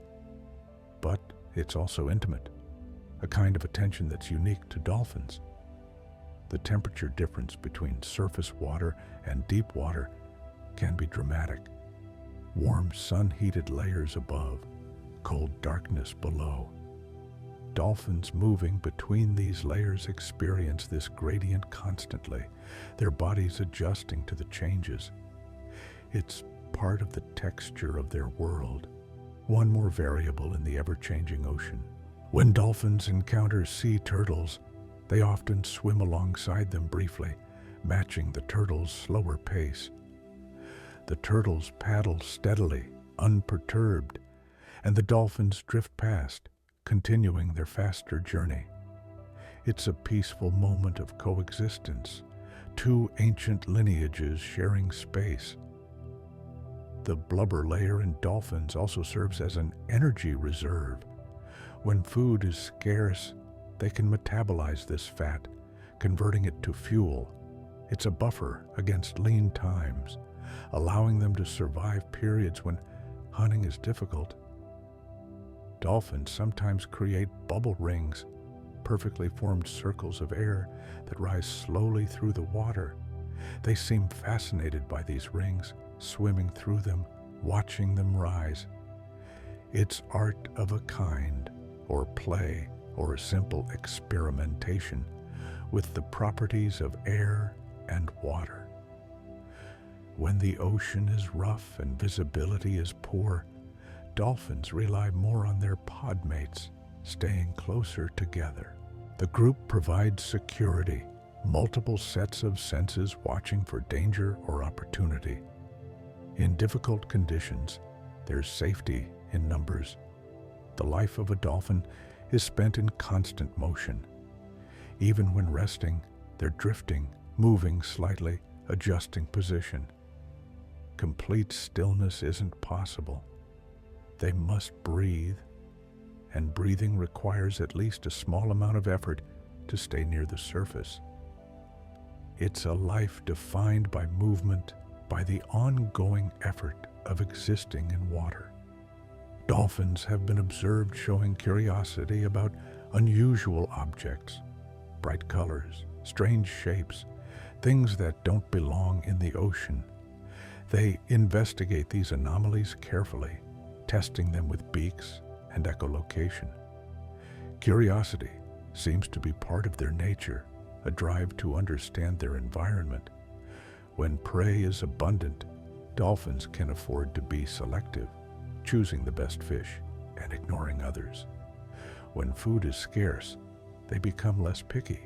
But it's also intimate, a kind of attention that's unique to dolphins. The temperature difference between surface water and deep water can be dramatic. Warm sun-heated layers above, cold darkness below. Dolphins moving between these layers experience this gradient constantly, their bodies adjusting to the changes. It's part of the texture of their world, one more variable in the ever-changing ocean. When dolphins encounter sea turtles, they often swim alongside them briefly, matching the turtles' slower pace. The turtles paddle steadily, unperturbed, and the dolphins drift past, continuing their faster journey. It's a peaceful moment of coexistence, two ancient lineages sharing space. The blubber layer in dolphins also serves as an energy reserve. When food is scarce, they can metabolize this fat, converting it to fuel. It's a buffer against lean times, allowing them to survive periods when hunting is difficult. Dolphins sometimes create bubble rings, perfectly formed circles of air that rise slowly through the water. They seem fascinated by these rings, swimming through them, watching them rise. It's art of a kind, or play, or a simple experimentation with the properties of air and water. When the ocean is rough and visibility is poor, dolphins rely more on their pod mates, staying closer together. The group provides security, multiple sets of senses watching for danger or opportunity. In difficult conditions, there's safety in numbers. The life of a dolphin is spent in constant motion. Even when resting, they're drifting, moving slightly, adjusting position. Complete stillness isn't possible. They must breathe, and breathing requires at least a small amount of effort to stay near the surface. It's a life defined by movement, by the ongoing effort of existing in water. Dolphins have been observed showing curiosity about unusual objects, bright colors, strange shapes, things that don't belong in the ocean. They investigate these anomalies carefully, testing them with beaks and echolocation. Curiosity seems to be part of their nature, a drive to understand their environment. When prey is abundant, dolphins can afford to be selective, choosing the best fish and ignoring others. When food is scarce, they become less picky,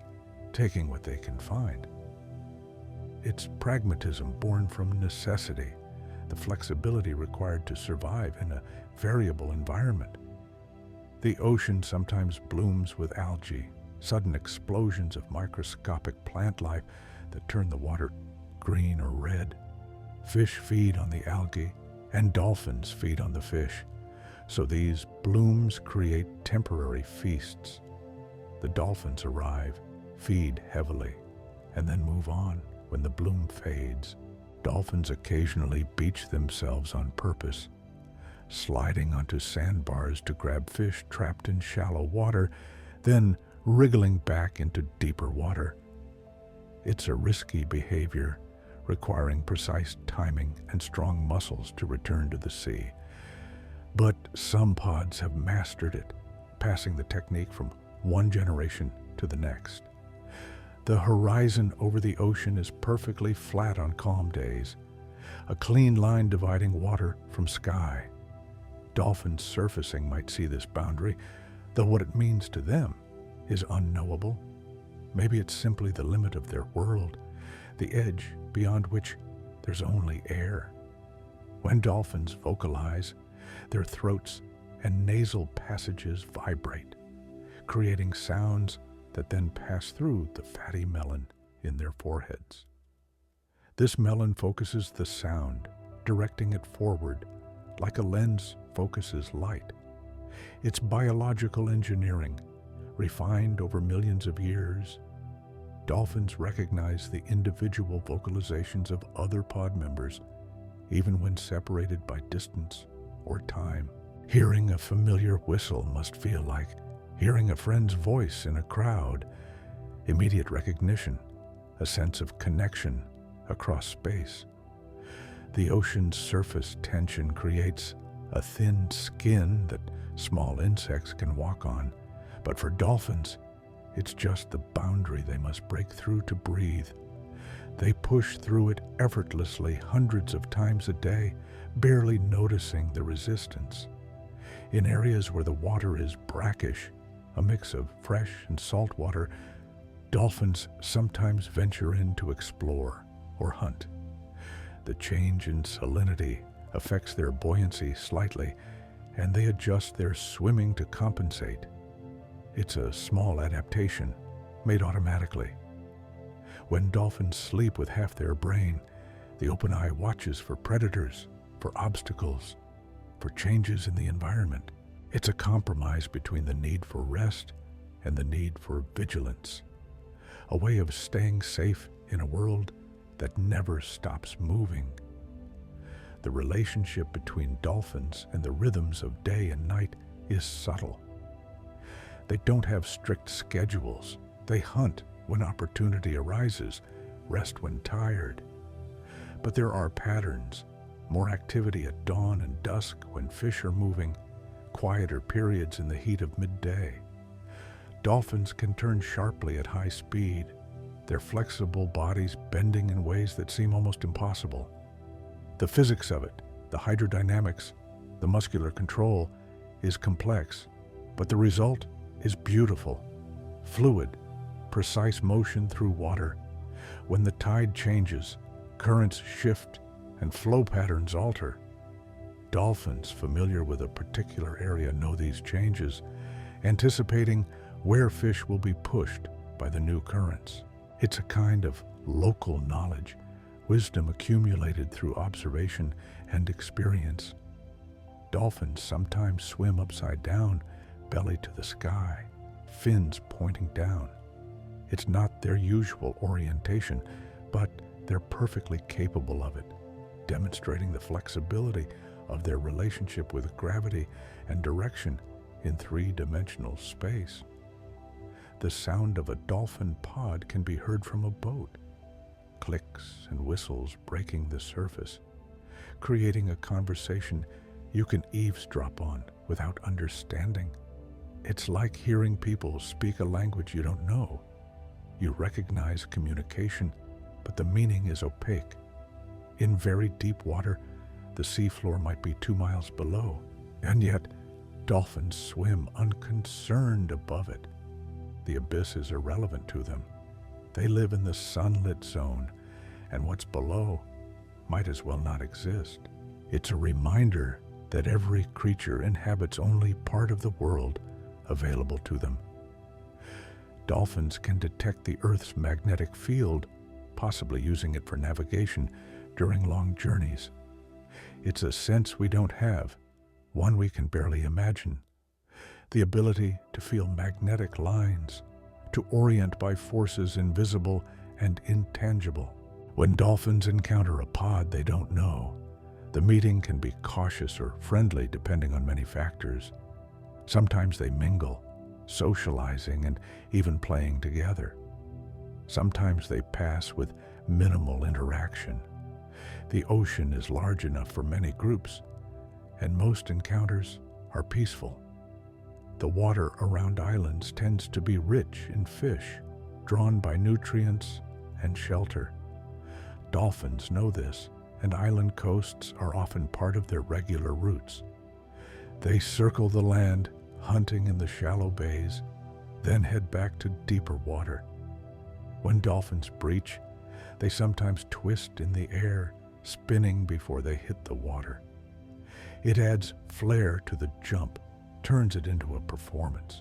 taking what they can find. It's pragmatism born from necessity, the flexibility required to survive in a variable environment. The ocean sometimes blooms with algae, sudden explosions of microscopic plant life that turn the water green or red. Fish feed on the algae, and dolphins feed on the fish. So these blooms create temporary feasts. The dolphins arrive, feed heavily, and then move on when the bloom fades. Dolphins occasionally beach themselves on purpose, sliding onto sandbars to grab fish trapped in shallow water, then wriggling back into deeper water. It's a risky behavior, requiring precise timing and strong muscles to return to the sea. But some pods have mastered it, passing the technique from one generation to the next. The horizon over the ocean is perfectly flat on calm days, a clean line dividing water from sky. Dolphins surfacing might see this boundary, though what it means to them is unknowable. Maybe it's simply the limit of their world, the edge beyond which there's only air. When dolphins vocalize, their throats and nasal passages vibrate, creating sounds that then pass through the fatty melon in their foreheads. This melon focuses the sound, directing it forward, like a lens focuses light. It's biological engineering, refined over millions of years. Dolphins recognize the individual vocalizations of other pod members, even when separated by distance or time. Hearing a familiar whistle must feel like hearing a friend's voice in a crowd. Immediate recognition, a sense of connection across space. The ocean's surface tension creates a thin skin that small insects can walk on, but for dolphins, it's just the boundary they must break through to breathe. They push through it effortlessly hundreds of times a day, barely noticing the resistance. In areas where the water is brackish, a mix of fresh and salt water, dolphins sometimes venture in to explore or hunt. The change in salinity affects their buoyancy slightly, and they adjust their swimming to compensate. It's a small adaptation, made automatically. When dolphins sleep with half their brain, the open eye watches for predators, for obstacles, for changes in the environment. It's a compromise between the need for rest and the need for vigilance, a way of staying safe in a world that never stops moving. The relationship between dolphins and the rhythms of day and night is subtle. They don't have strict schedules. They hunt when opportunity arises, rest when tired. But there are patterns, more activity at dawn and dusk when fish are moving, quieter periods in the heat of midday. Dolphins can turn sharply at high speed, their flexible bodies bending in ways that seem almost impossible. The physics of it, the hydrodynamics, the muscular control, is complex, but the result is beautiful, fluid, precise motion through water. When the tide changes, currents shift and flow patterns alter. Dolphins familiar with a particular area know these changes, anticipating where fish will be pushed by the new currents. It's a kind of local knowledge, wisdom accumulated through observation and experience. Dolphins sometimes swim upside down, belly to the sky, fins pointing down. It's not their usual orientation, but they're perfectly capable of it, demonstrating the flexibility of their relationship with gravity and direction in three-dimensional space. The sound of a dolphin pod can be heard from a boat, clicks and whistles breaking the surface, creating a conversation you can eavesdrop on without understanding. It's like hearing people speak a language you don't know. You recognize communication, but the meaning is opaque. In very deep water, the seafloor might be 2 miles below, and yet dolphins swim unconcerned above it. The abyss is irrelevant to them. They live in the sunlit zone, and what's below might as well not exist. It's a reminder that every creature inhabits only part of the world available to them. Dolphins can detect the Earth's magnetic field, possibly using it for navigation during long journeys. It's a sense we don't have, one we can barely imagine. The ability to feel magnetic lines, to orient by forces invisible and intangible. When dolphins encounter a pod they don't know, the meeting can be cautious or friendly depending on many factors. Sometimes they mingle, socializing and even playing together. Sometimes they pass with minimal interaction. The ocean is large enough for many groups, and most encounters are peaceful. The water around islands tends to be rich in fish, drawn by nutrients and shelter. Dolphins know this, and island coasts are often part of their regular routes. They circle the land, hunting in the shallow bays, then head back to deeper water. When dolphins breach, they sometimes twist in the air, spinning before they hit the water. It adds flair to the jump, turns it into a performance.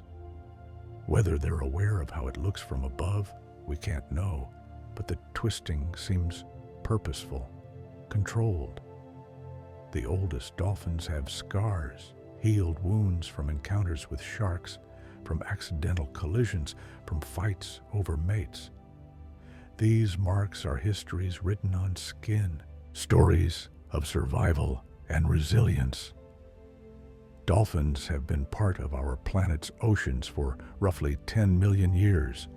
Whether they're aware of how it looks from above, we can't know, but the twisting seems purposeful, controlled. The oldest dolphins have scars, healed wounds from encounters with sharks, from accidental collisions, from fights over mates. These marks are histories written on skin, stories of survival and resilience. Dolphins have been part of our planet's oceans for roughly 10 million years.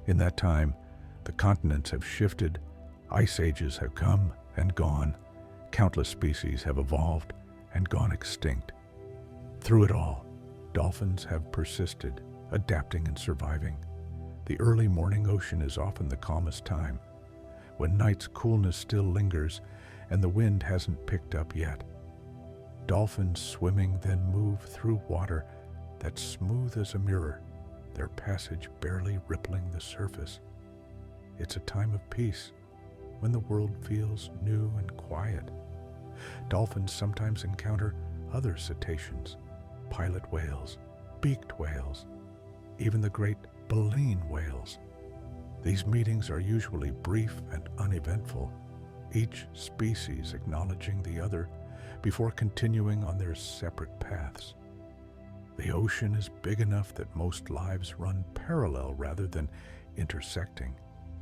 In that time, the continents have shifted, ice ages have come and gone, countless species have evolved and gone extinct. Through it all, dolphins have persisted, adapting and surviving. The early morning ocean is often the calmest time, when night's coolness still lingers and the wind hasn't picked up yet. Dolphins swimming then move through water that's smooth as a mirror, their passage barely rippling the surface. It's a time of peace, when the world feels new and quiet. Dolphins sometimes encounter other cetaceans, pilot whales, beaked whales, even the great baleen whales. These meetings are usually brief and uneventful, each species acknowledging the other before continuing on their separate paths. The ocean is big enough that most lives run parallel rather than intersecting.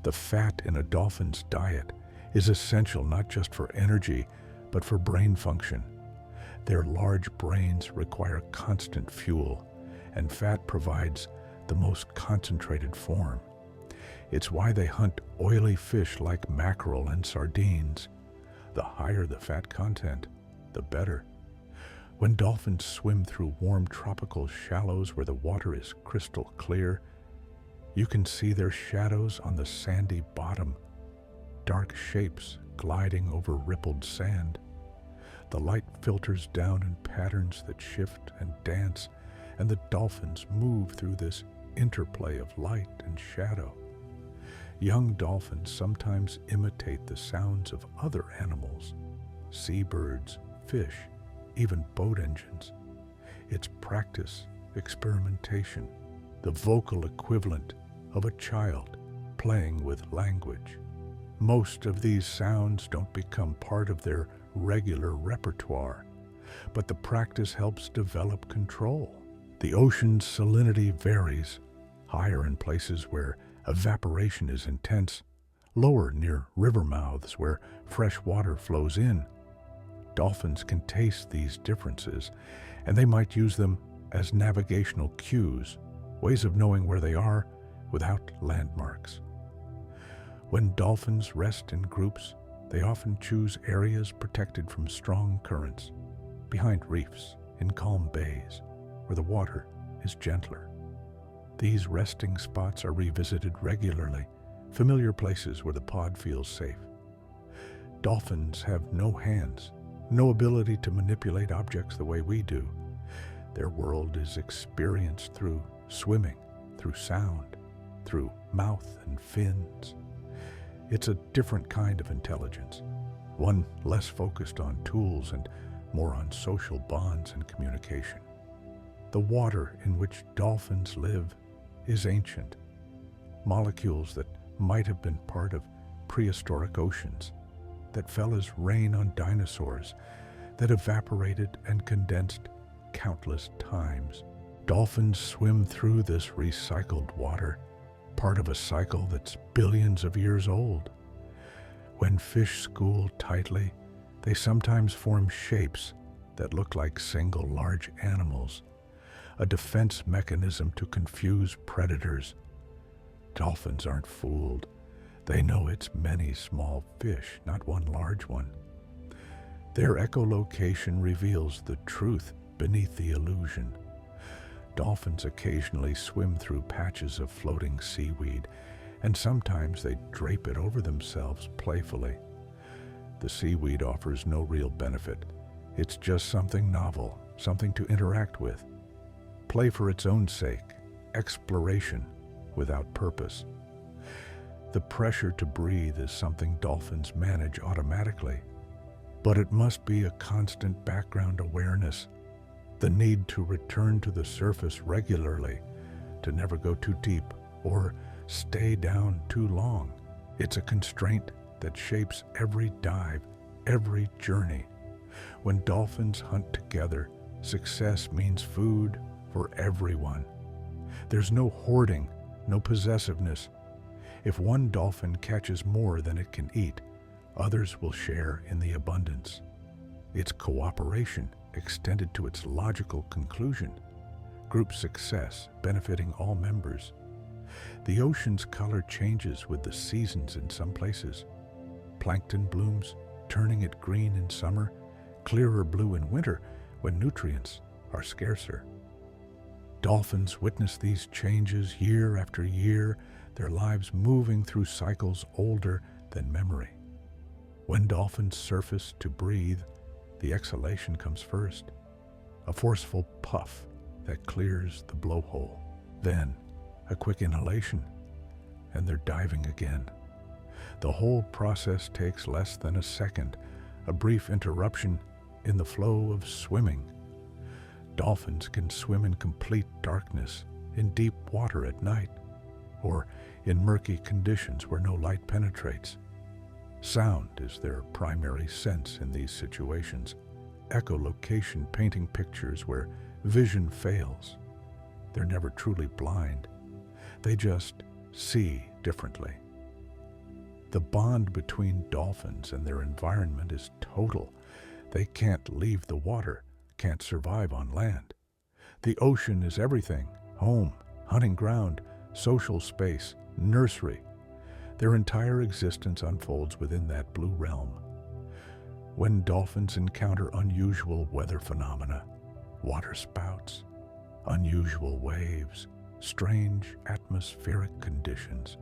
The fat in a dolphin's diet is essential not just for energy, but for brain function. Their large brains require constant fuel, and fat provides the most concentrated form. It's why they hunt oily fish like mackerel and sardines. The higher the fat content, the better. When dolphins swim through warm tropical shallows where the water is crystal clear, you can see their shadows on the sandy bottom, dark shapes gliding over rippled sand. The light filters down in patterns that shift and dance, and the dolphins move through this interplay of light and shadow. Young dolphins sometimes imitate the sounds of other animals, seabirds, fish, even boat engines. It's practice, experimentation, the vocal equivalent of a child playing with language. Most of these sounds don't become part of their regular repertoire, but the practice helps develop control. The ocean's salinity varies, higher in places where evaporation is intense, lower near river mouths where fresh water flows in. Dolphins can taste these differences, and they might use them as navigational cues, ways of knowing where they are without landmarks. When dolphins rest in groups, they often choose areas protected from strong currents, behind reefs, in calm bays, where the water is gentler. These resting spots are revisited regularly, familiar places where the pod feels safe. Dolphins have no hands, no ability to manipulate objects the way we do. Their world is experienced through swimming, through sound, through mouth and fins. It's a different kind of intelligence, one less focused on tools and more on social bonds and communication. The water in which dolphins live is ancient. Molecules that might have been part of prehistoric oceans, that fell as rain on dinosaurs, that evaporated and condensed countless times. Dolphins swim through this recycled water, part of a cycle that's billions of years old. When fish school tightly, they sometimes form shapes that look like single large animals, a defense mechanism to confuse predators. Dolphins aren't fooled. They know it's many small fish, not one large one. Their echolocation reveals the truth beneath the illusion. Dolphins occasionally swim through patches of floating seaweed, and sometimes they drape it over themselves playfully. The seaweed offers no real benefit. It's just something novel, something to interact with. Play for its own sake, exploration without purpose. The pressure to breathe is something dolphins manage automatically, but it must be a constant background awareness, the need to return to the surface regularly, to never go too deep or stay down too long. It's a constraint that shapes every dive, every journey. When dolphins hunt together, success means food for everyone. There's no hoarding, no possessiveness. If one dolphin catches more than it can eat, others will share in the abundance. It's cooperation extended to its logical conclusion, group success benefiting all members. The ocean's color changes with the seasons in some places. Plankton blooms, turning it green in summer, clearer blue in winter when nutrients are scarcer. Dolphins witness these changes year after year, their lives moving through cycles older than memory. When dolphins surface to breathe, the exhalation comes first, a forceful puff that clears the blowhole. Then, a quick inhalation, and they're diving again. The whole process takes less than a second, a brief interruption in the flow of swimming. Dolphins can swim in complete darkness, in deep water at night, or in murky conditions where no light penetrates. Sound is their primary sense in these situations, echolocation painting pictures where vision fails. They're never truly blind. They just see differently. The bond between dolphins and their environment is total. They can't leave the water, can't survive on land. The ocean is everything: home, hunting ground, social space, nursery. Their entire existence unfolds within that blue realm. When dolphins encounter unusual weather phenomena, water spouts, unusual waves, strange atmospheric conditions,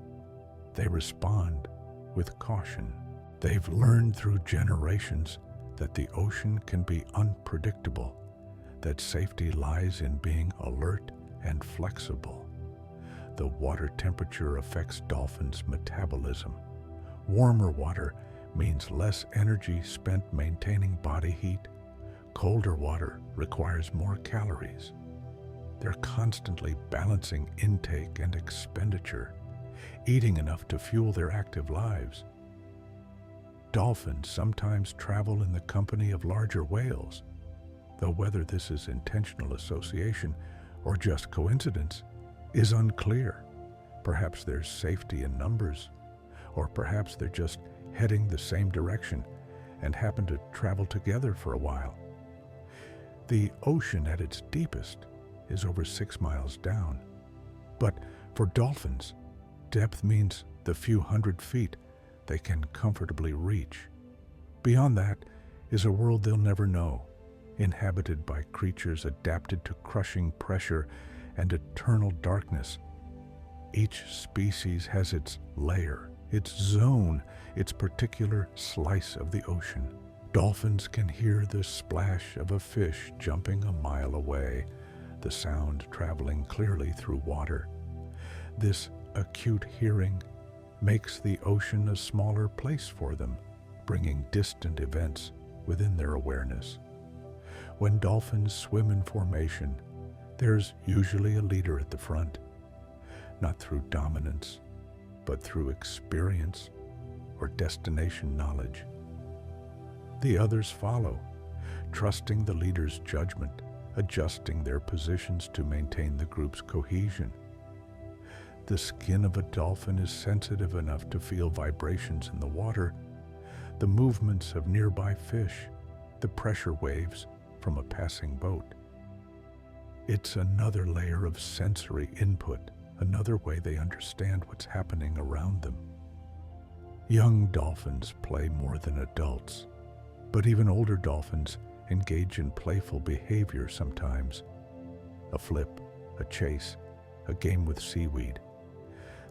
they respond with caution. They've learned through generations that the ocean can be unpredictable, that safety lies in being alert and flexible. The water temperature affects dolphins' metabolism. Warmer water means less energy spent maintaining body heat. Colder water requires more calories. They're constantly balancing intake and expenditure, eating enough to fuel their active lives. Dolphins sometimes travel in the company of larger whales, though whether this is intentional association or just coincidence is unclear. Perhaps there's safety in numbers, or perhaps they're just heading the same direction and happen to travel together for a while. The ocean at its deepest is over 6 miles down. But for dolphins, depth means the few hundred feet they can comfortably reach. Beyond that is a world they'll never know, inhabited by creatures adapted to crushing pressure and eternal darkness. Each species has its layer, its zone, its particular slice of the ocean. Dolphins can hear the splash of a fish jumping a mile away, the sound traveling clearly through water. This acute hearing makes the ocean a smaller place for them, bringing distant events within their awareness. When dolphins swim in formation, there's usually a leader at the front, not through dominance, but through experience or destination knowledge. The others follow, trusting the leader's judgment, adjusting their positions to maintain the group's cohesion. The skin of a dolphin is sensitive enough to feel vibrations in the water, the movements of nearby fish, the pressure waves from a passing boat. It's another layer of sensory input, another way they understand what's happening around them. Young dolphins play more than adults, but even older dolphins engage in playful behavior sometimes. A flip, a chase, a game with seaweed.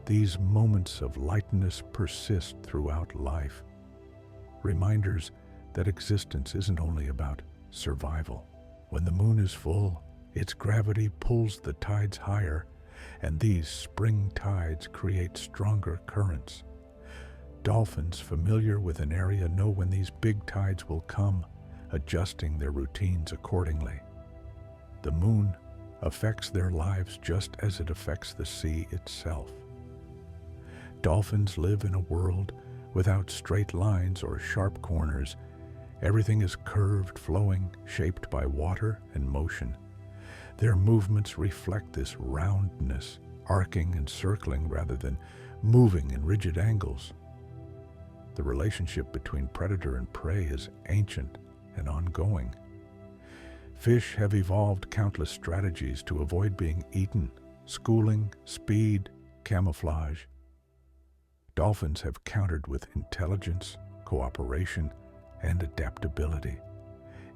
These moments of lightness persist throughout life, reminders that existence isn't only about survival. When the moon is full, its gravity pulls the tides higher, and these spring tides create stronger currents. Dolphins familiar with an area know when these big tides will come, adjusting their routines accordingly. The moon affects their lives just as it affects the sea itself. Dolphins live in a world without straight lines or sharp corners. Everything is curved, flowing, shaped by water and motion. Their movements reflect this roundness, arcing and circling rather than moving in rigid angles. The relationship between predator and prey is ancient and ongoing. Fish have evolved countless strategies to avoid being eaten: schooling, speed, camouflage. Dolphins have countered with intelligence, cooperation, and adaptability.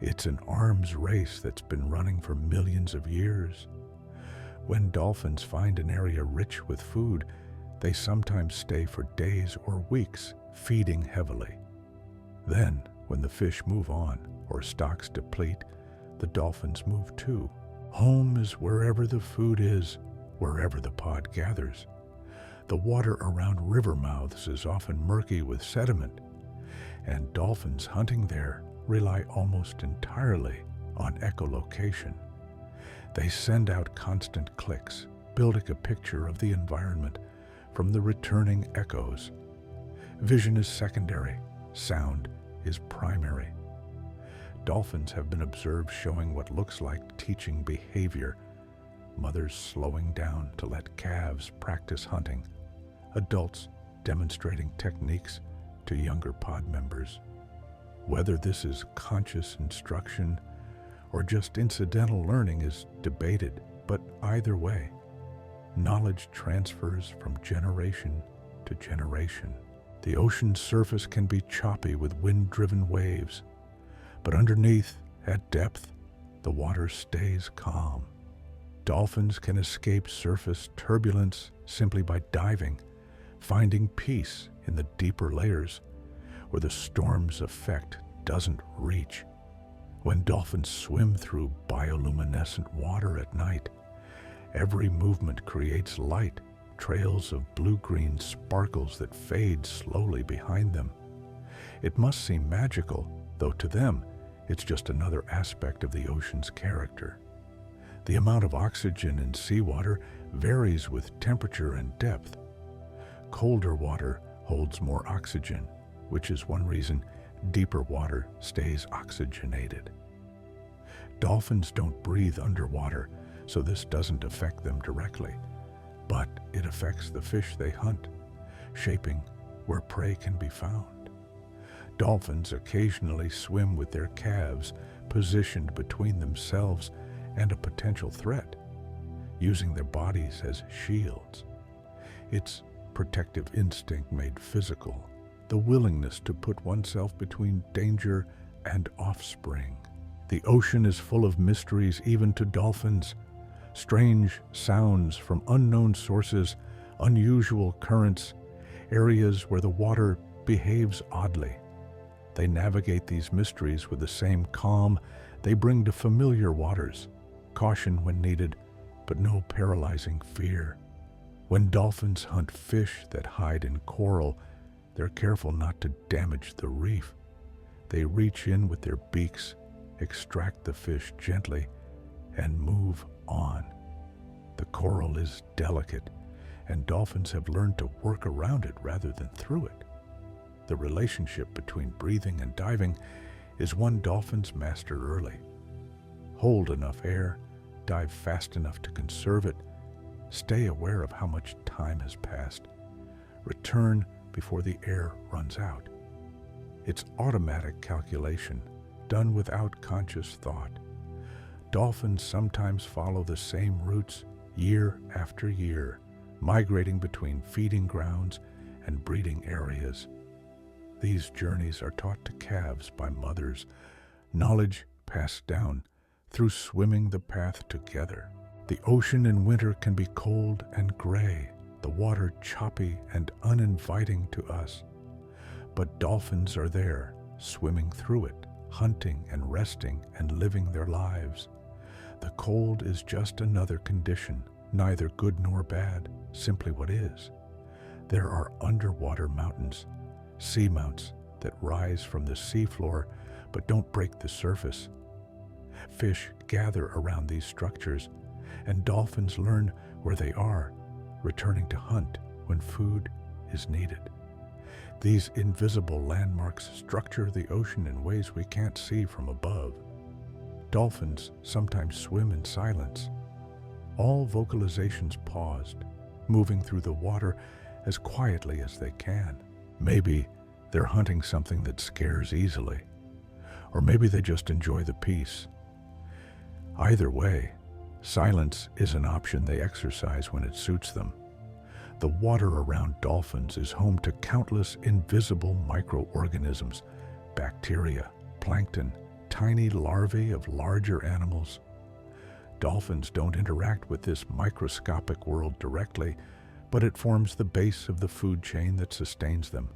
It's an arms race that's been running for millions of years. When dolphins find an area rich with food, they sometimes stay for days or weeks, feeding heavily. Then, when the fish move on or stocks deplete, the dolphins move too. Home is wherever the food is, wherever the pod gathers. The water around river mouths is often murky with sediment, and dolphins hunting there rely almost entirely on echolocation. They send out constant clicks, building a picture of the environment from the returning echoes. Vision is secondary, sound is primary. Dolphins have been observed showing what looks like teaching behavior, mothers slowing down to let calves practice hunting, adults demonstrating techniques to younger pod members. Whether this is conscious instruction or just incidental learning is debated, but either way, knowledge transfers from generation to generation. The ocean's surface can be choppy with wind-driven waves, but underneath, at depth, the water stays calm. Dolphins can escape surface turbulence simply by diving, finding peace in the deeper layers where the storm's effect doesn't reach. When dolphins swim through bioluminescent water at night, every movement creates light, trails of blue-green sparkles that fade slowly behind them. It must seem magical, though to them, it's just another aspect of the ocean's character. The amount of oxygen in seawater varies with temperature and depth. Colder water holds more oxygen, which is one reason deeper water stays oxygenated. Dolphins don't breathe underwater, so this doesn't affect them directly, but it affects the fish they hunt, shaping where prey can be found. Dolphins occasionally swim with their calves positioned between themselves and a potential threat, using their bodies as shields. It's protective instinct made physical, the willingness to put oneself between danger and offspring. The ocean is full of mysteries even to dolphins. Strange sounds from unknown sources, unusual currents, areas where the water behaves oddly. They navigate these mysteries with the same calm they bring to familiar waters, caution when needed, but no paralyzing fear. When dolphins hunt fish that hide in coral, they're careful not to damage the reef. They reach in with their beaks, extract the fish gently, and move on. The coral is delicate, and dolphins have learned to work around it rather than through it. The relationship between breathing and diving is one dolphins master early. Hold enough air, dive fast enough to conserve it, stay aware of how much time has passed, return before the air runs out. It's automatic calculation, done without conscious thought. Dolphins sometimes follow the same routes year after year, migrating between feeding grounds and breeding areas. These journeys are taught to calves by mothers, knowledge passed down through swimming the path together. The ocean in winter can be cold and gray, the water choppy and uninviting to us. But dolphins are there, swimming through it, hunting and resting and living their lives. The cold is just another condition, neither good nor bad, simply what is. There are underwater mountains, seamounts that rise from the seafloor but don't break the surface. Fish gather around these structures, and dolphins learn where they are, returning to hunt when food is needed. These invisible landmarks structure the ocean in ways we can't see from above. Dolphins sometimes swim in silence, all vocalizations paused, moving through the water as quietly as they can. Maybe they're hunting something that scares easily, or maybe they just enjoy the peace. Either way, silence is an option they exercise when it suits them. The water around dolphins is home to countless invisible microorganisms, bacteria, plankton, tiny larvae of larger animals. Dolphins don't interact with this microscopic world directly, but it forms the base of the food chain that sustains them.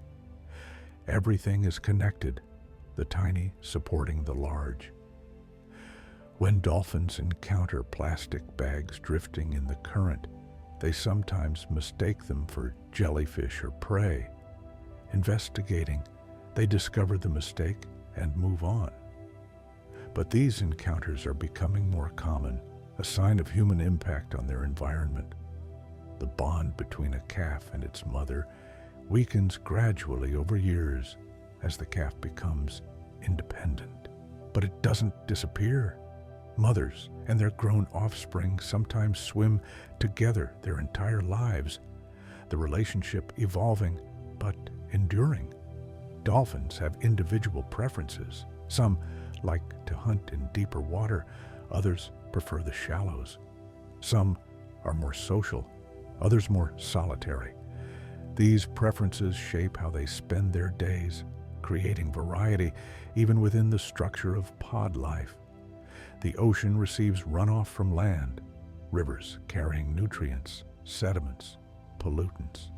Everything is connected, the tiny supporting the large. When dolphins encounter plastic bags drifting in the current, they sometimes mistake them for jellyfish or prey. Investigating, they discover the mistake and move on. But these encounters are becoming more common, a sign of human impact on their environment. The bond between a calf and its mother weakens gradually over years as the calf becomes independent. But it doesn't disappear. Mothers and their grown offspring sometimes swim together their entire lives, the relationship evolving but enduring. Dolphins have individual preferences. Some like to hunt in deeper water, others prefer the shallows. Some are more social, others more solitary. These preferences shape how they spend their days, creating variety even within the structure of pod life. The ocean receives runoff from land, rivers carrying nutrients, sediments, pollutants.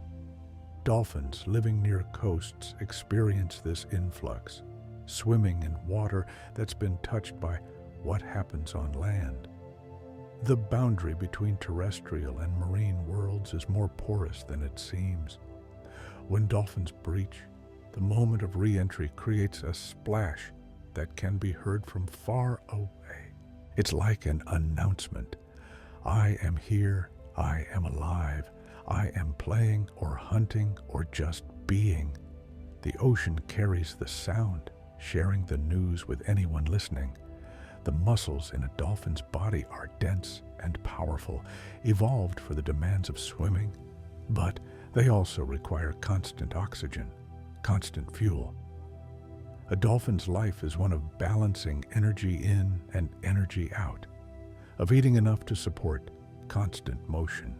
Dolphins living near coasts experience this influx, swimming in water that's been touched by what happens on land. The boundary between terrestrial and marine worlds is more porous than it seems. When dolphins breach, the moment of re-entry creates a splash that can be heard from far away. It's like an announcement. I am here, I am alive, I am playing or hunting or just being. The ocean carries the sound, sharing the news with anyone listening. The muscles in a dolphin's body are dense and powerful, evolved for the demands of swimming, but they also require constant oxygen, constant fuel. A dolphin's life is one of balancing energy in and energy out, of eating enough to support constant motion.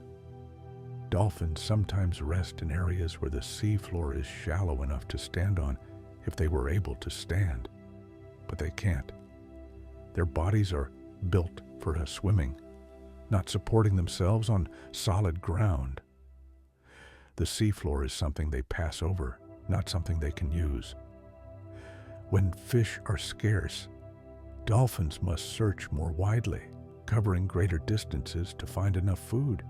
Dolphins sometimes rest in areas where the seafloor is shallow enough to stand on if they were able to stand, but they can't. Their bodies are built for swimming, not supporting themselves on solid ground. The seafloor is something they pass over, not something they can use. When fish are scarce, dolphins must search more widely, covering greater distances to find enough food.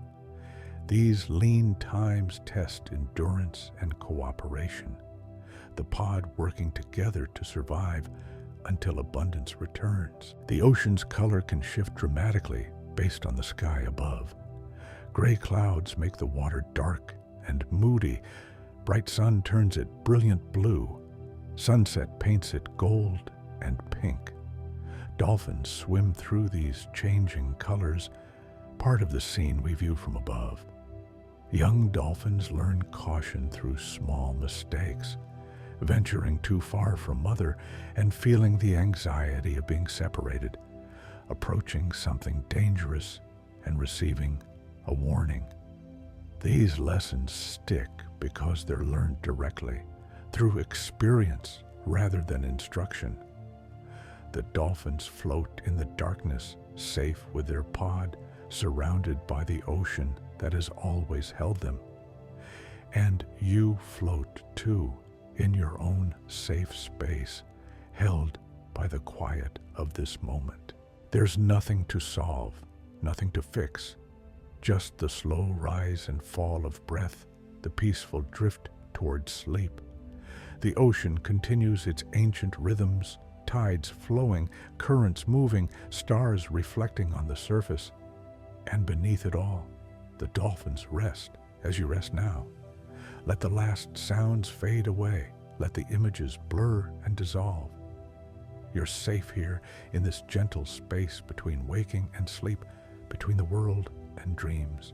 These lean times test endurance and cooperation, the pod working together to survive until abundance returns. The ocean's color can shift dramatically based on the sky above. Gray clouds make the water dark and moody. Bright sun turns it brilliant blue. Sunset paints it gold and pink. Dolphins swim through these changing colors, part of the scene we view from above. Young dolphins learn caution through small mistakes, venturing too far from mother and feeling the anxiety of being separated, approaching something dangerous and receiving a warning. These lessons stick because they're learned directly, through experience rather than instruction. The dolphins float in the darkness, safe with their pod, surrounded by the ocean that has always held them. And you float too, in your own safe space, held by the quiet of this moment. There's nothing to solve, nothing to fix, just the slow rise and fall of breath, the peaceful drift towards sleep. The ocean continues its ancient rhythms, tides flowing, currents moving, stars reflecting on the surface. And beneath it all, the dolphins rest as you rest now. Let the last sounds fade away. Let the images blur and dissolve. You're safe here in this gentle space between waking and sleep, between the world and dreams.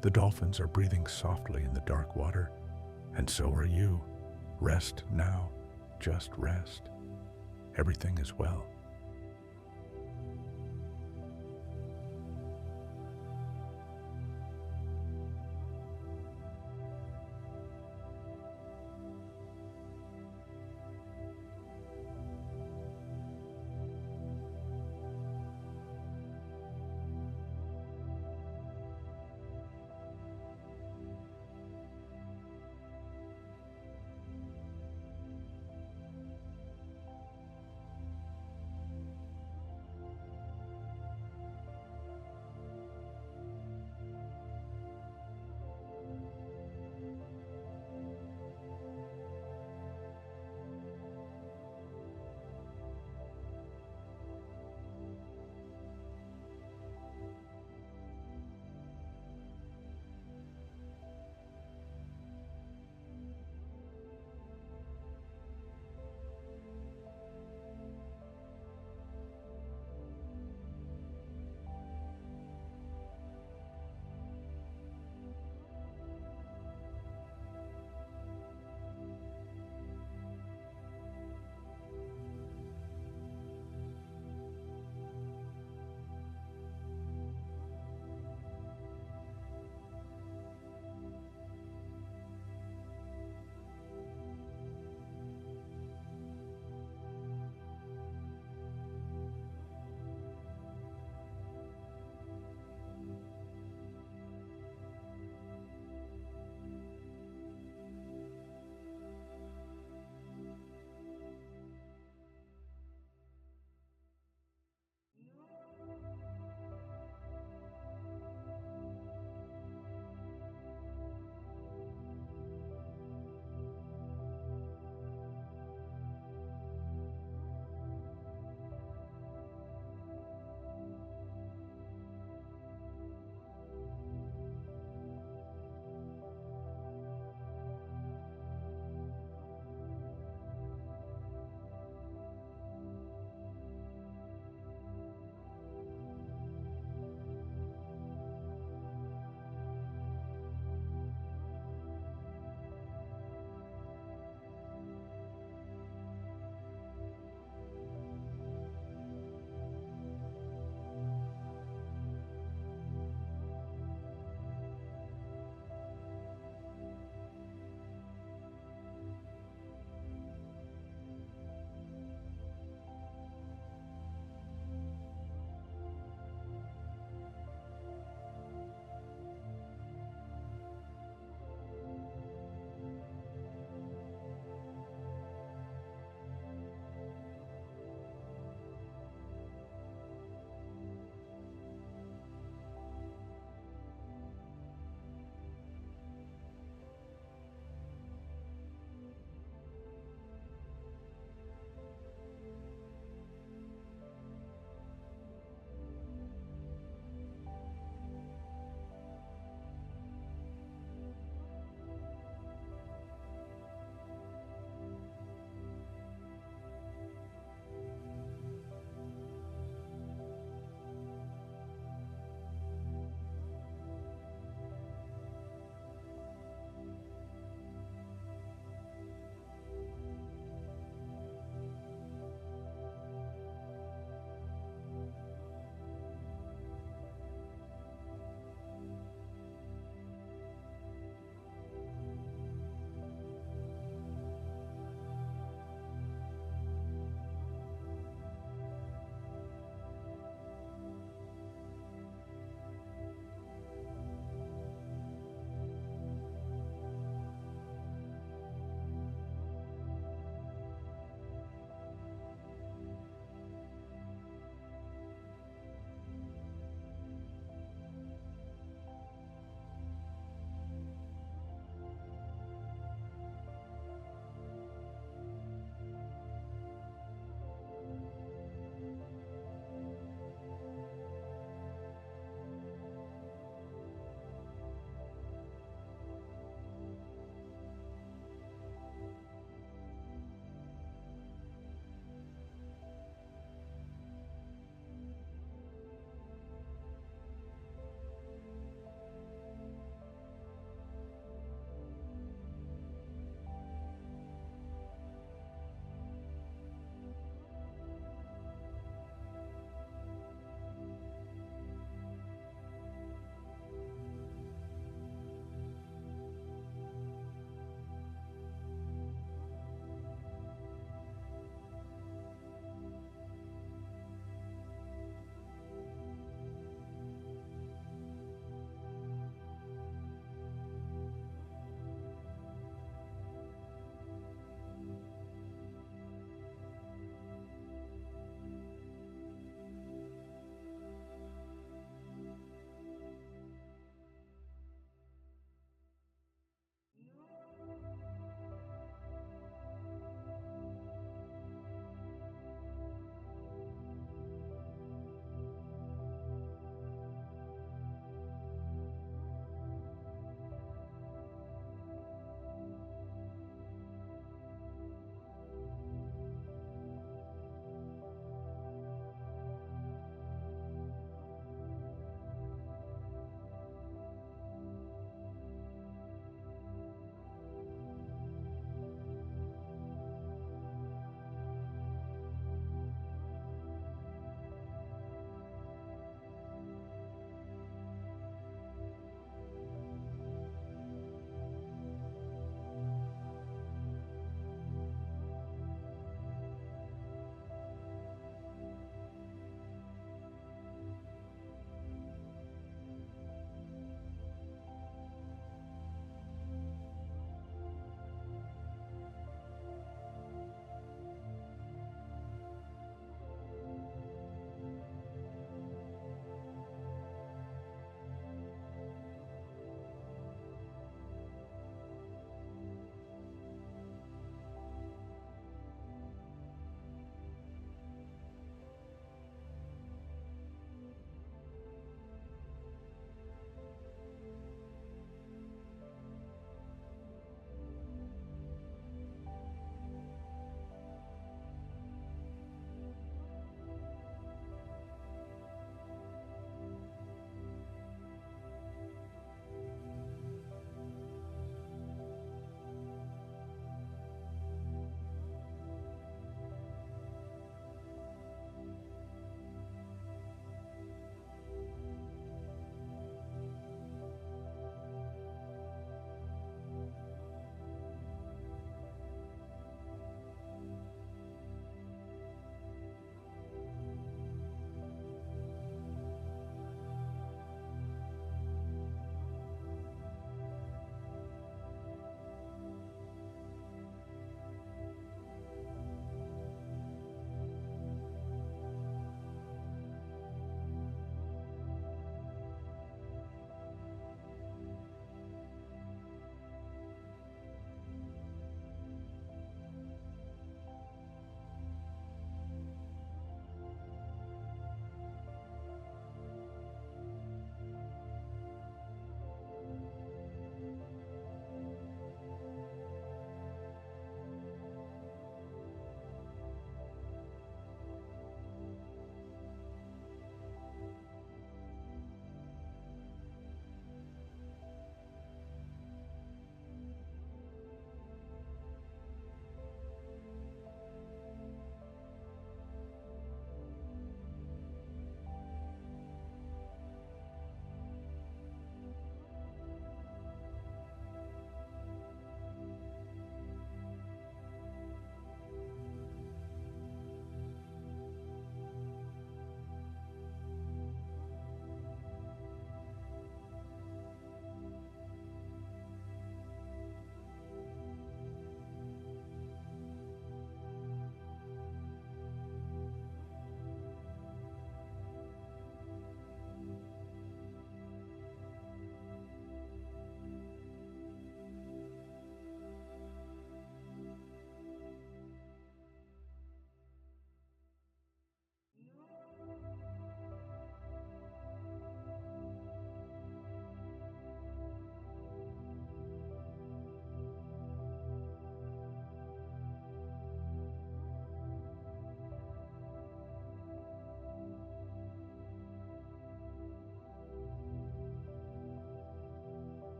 The dolphins are breathing softly in the dark water, and so are you. Rest now, just rest. Everything is well.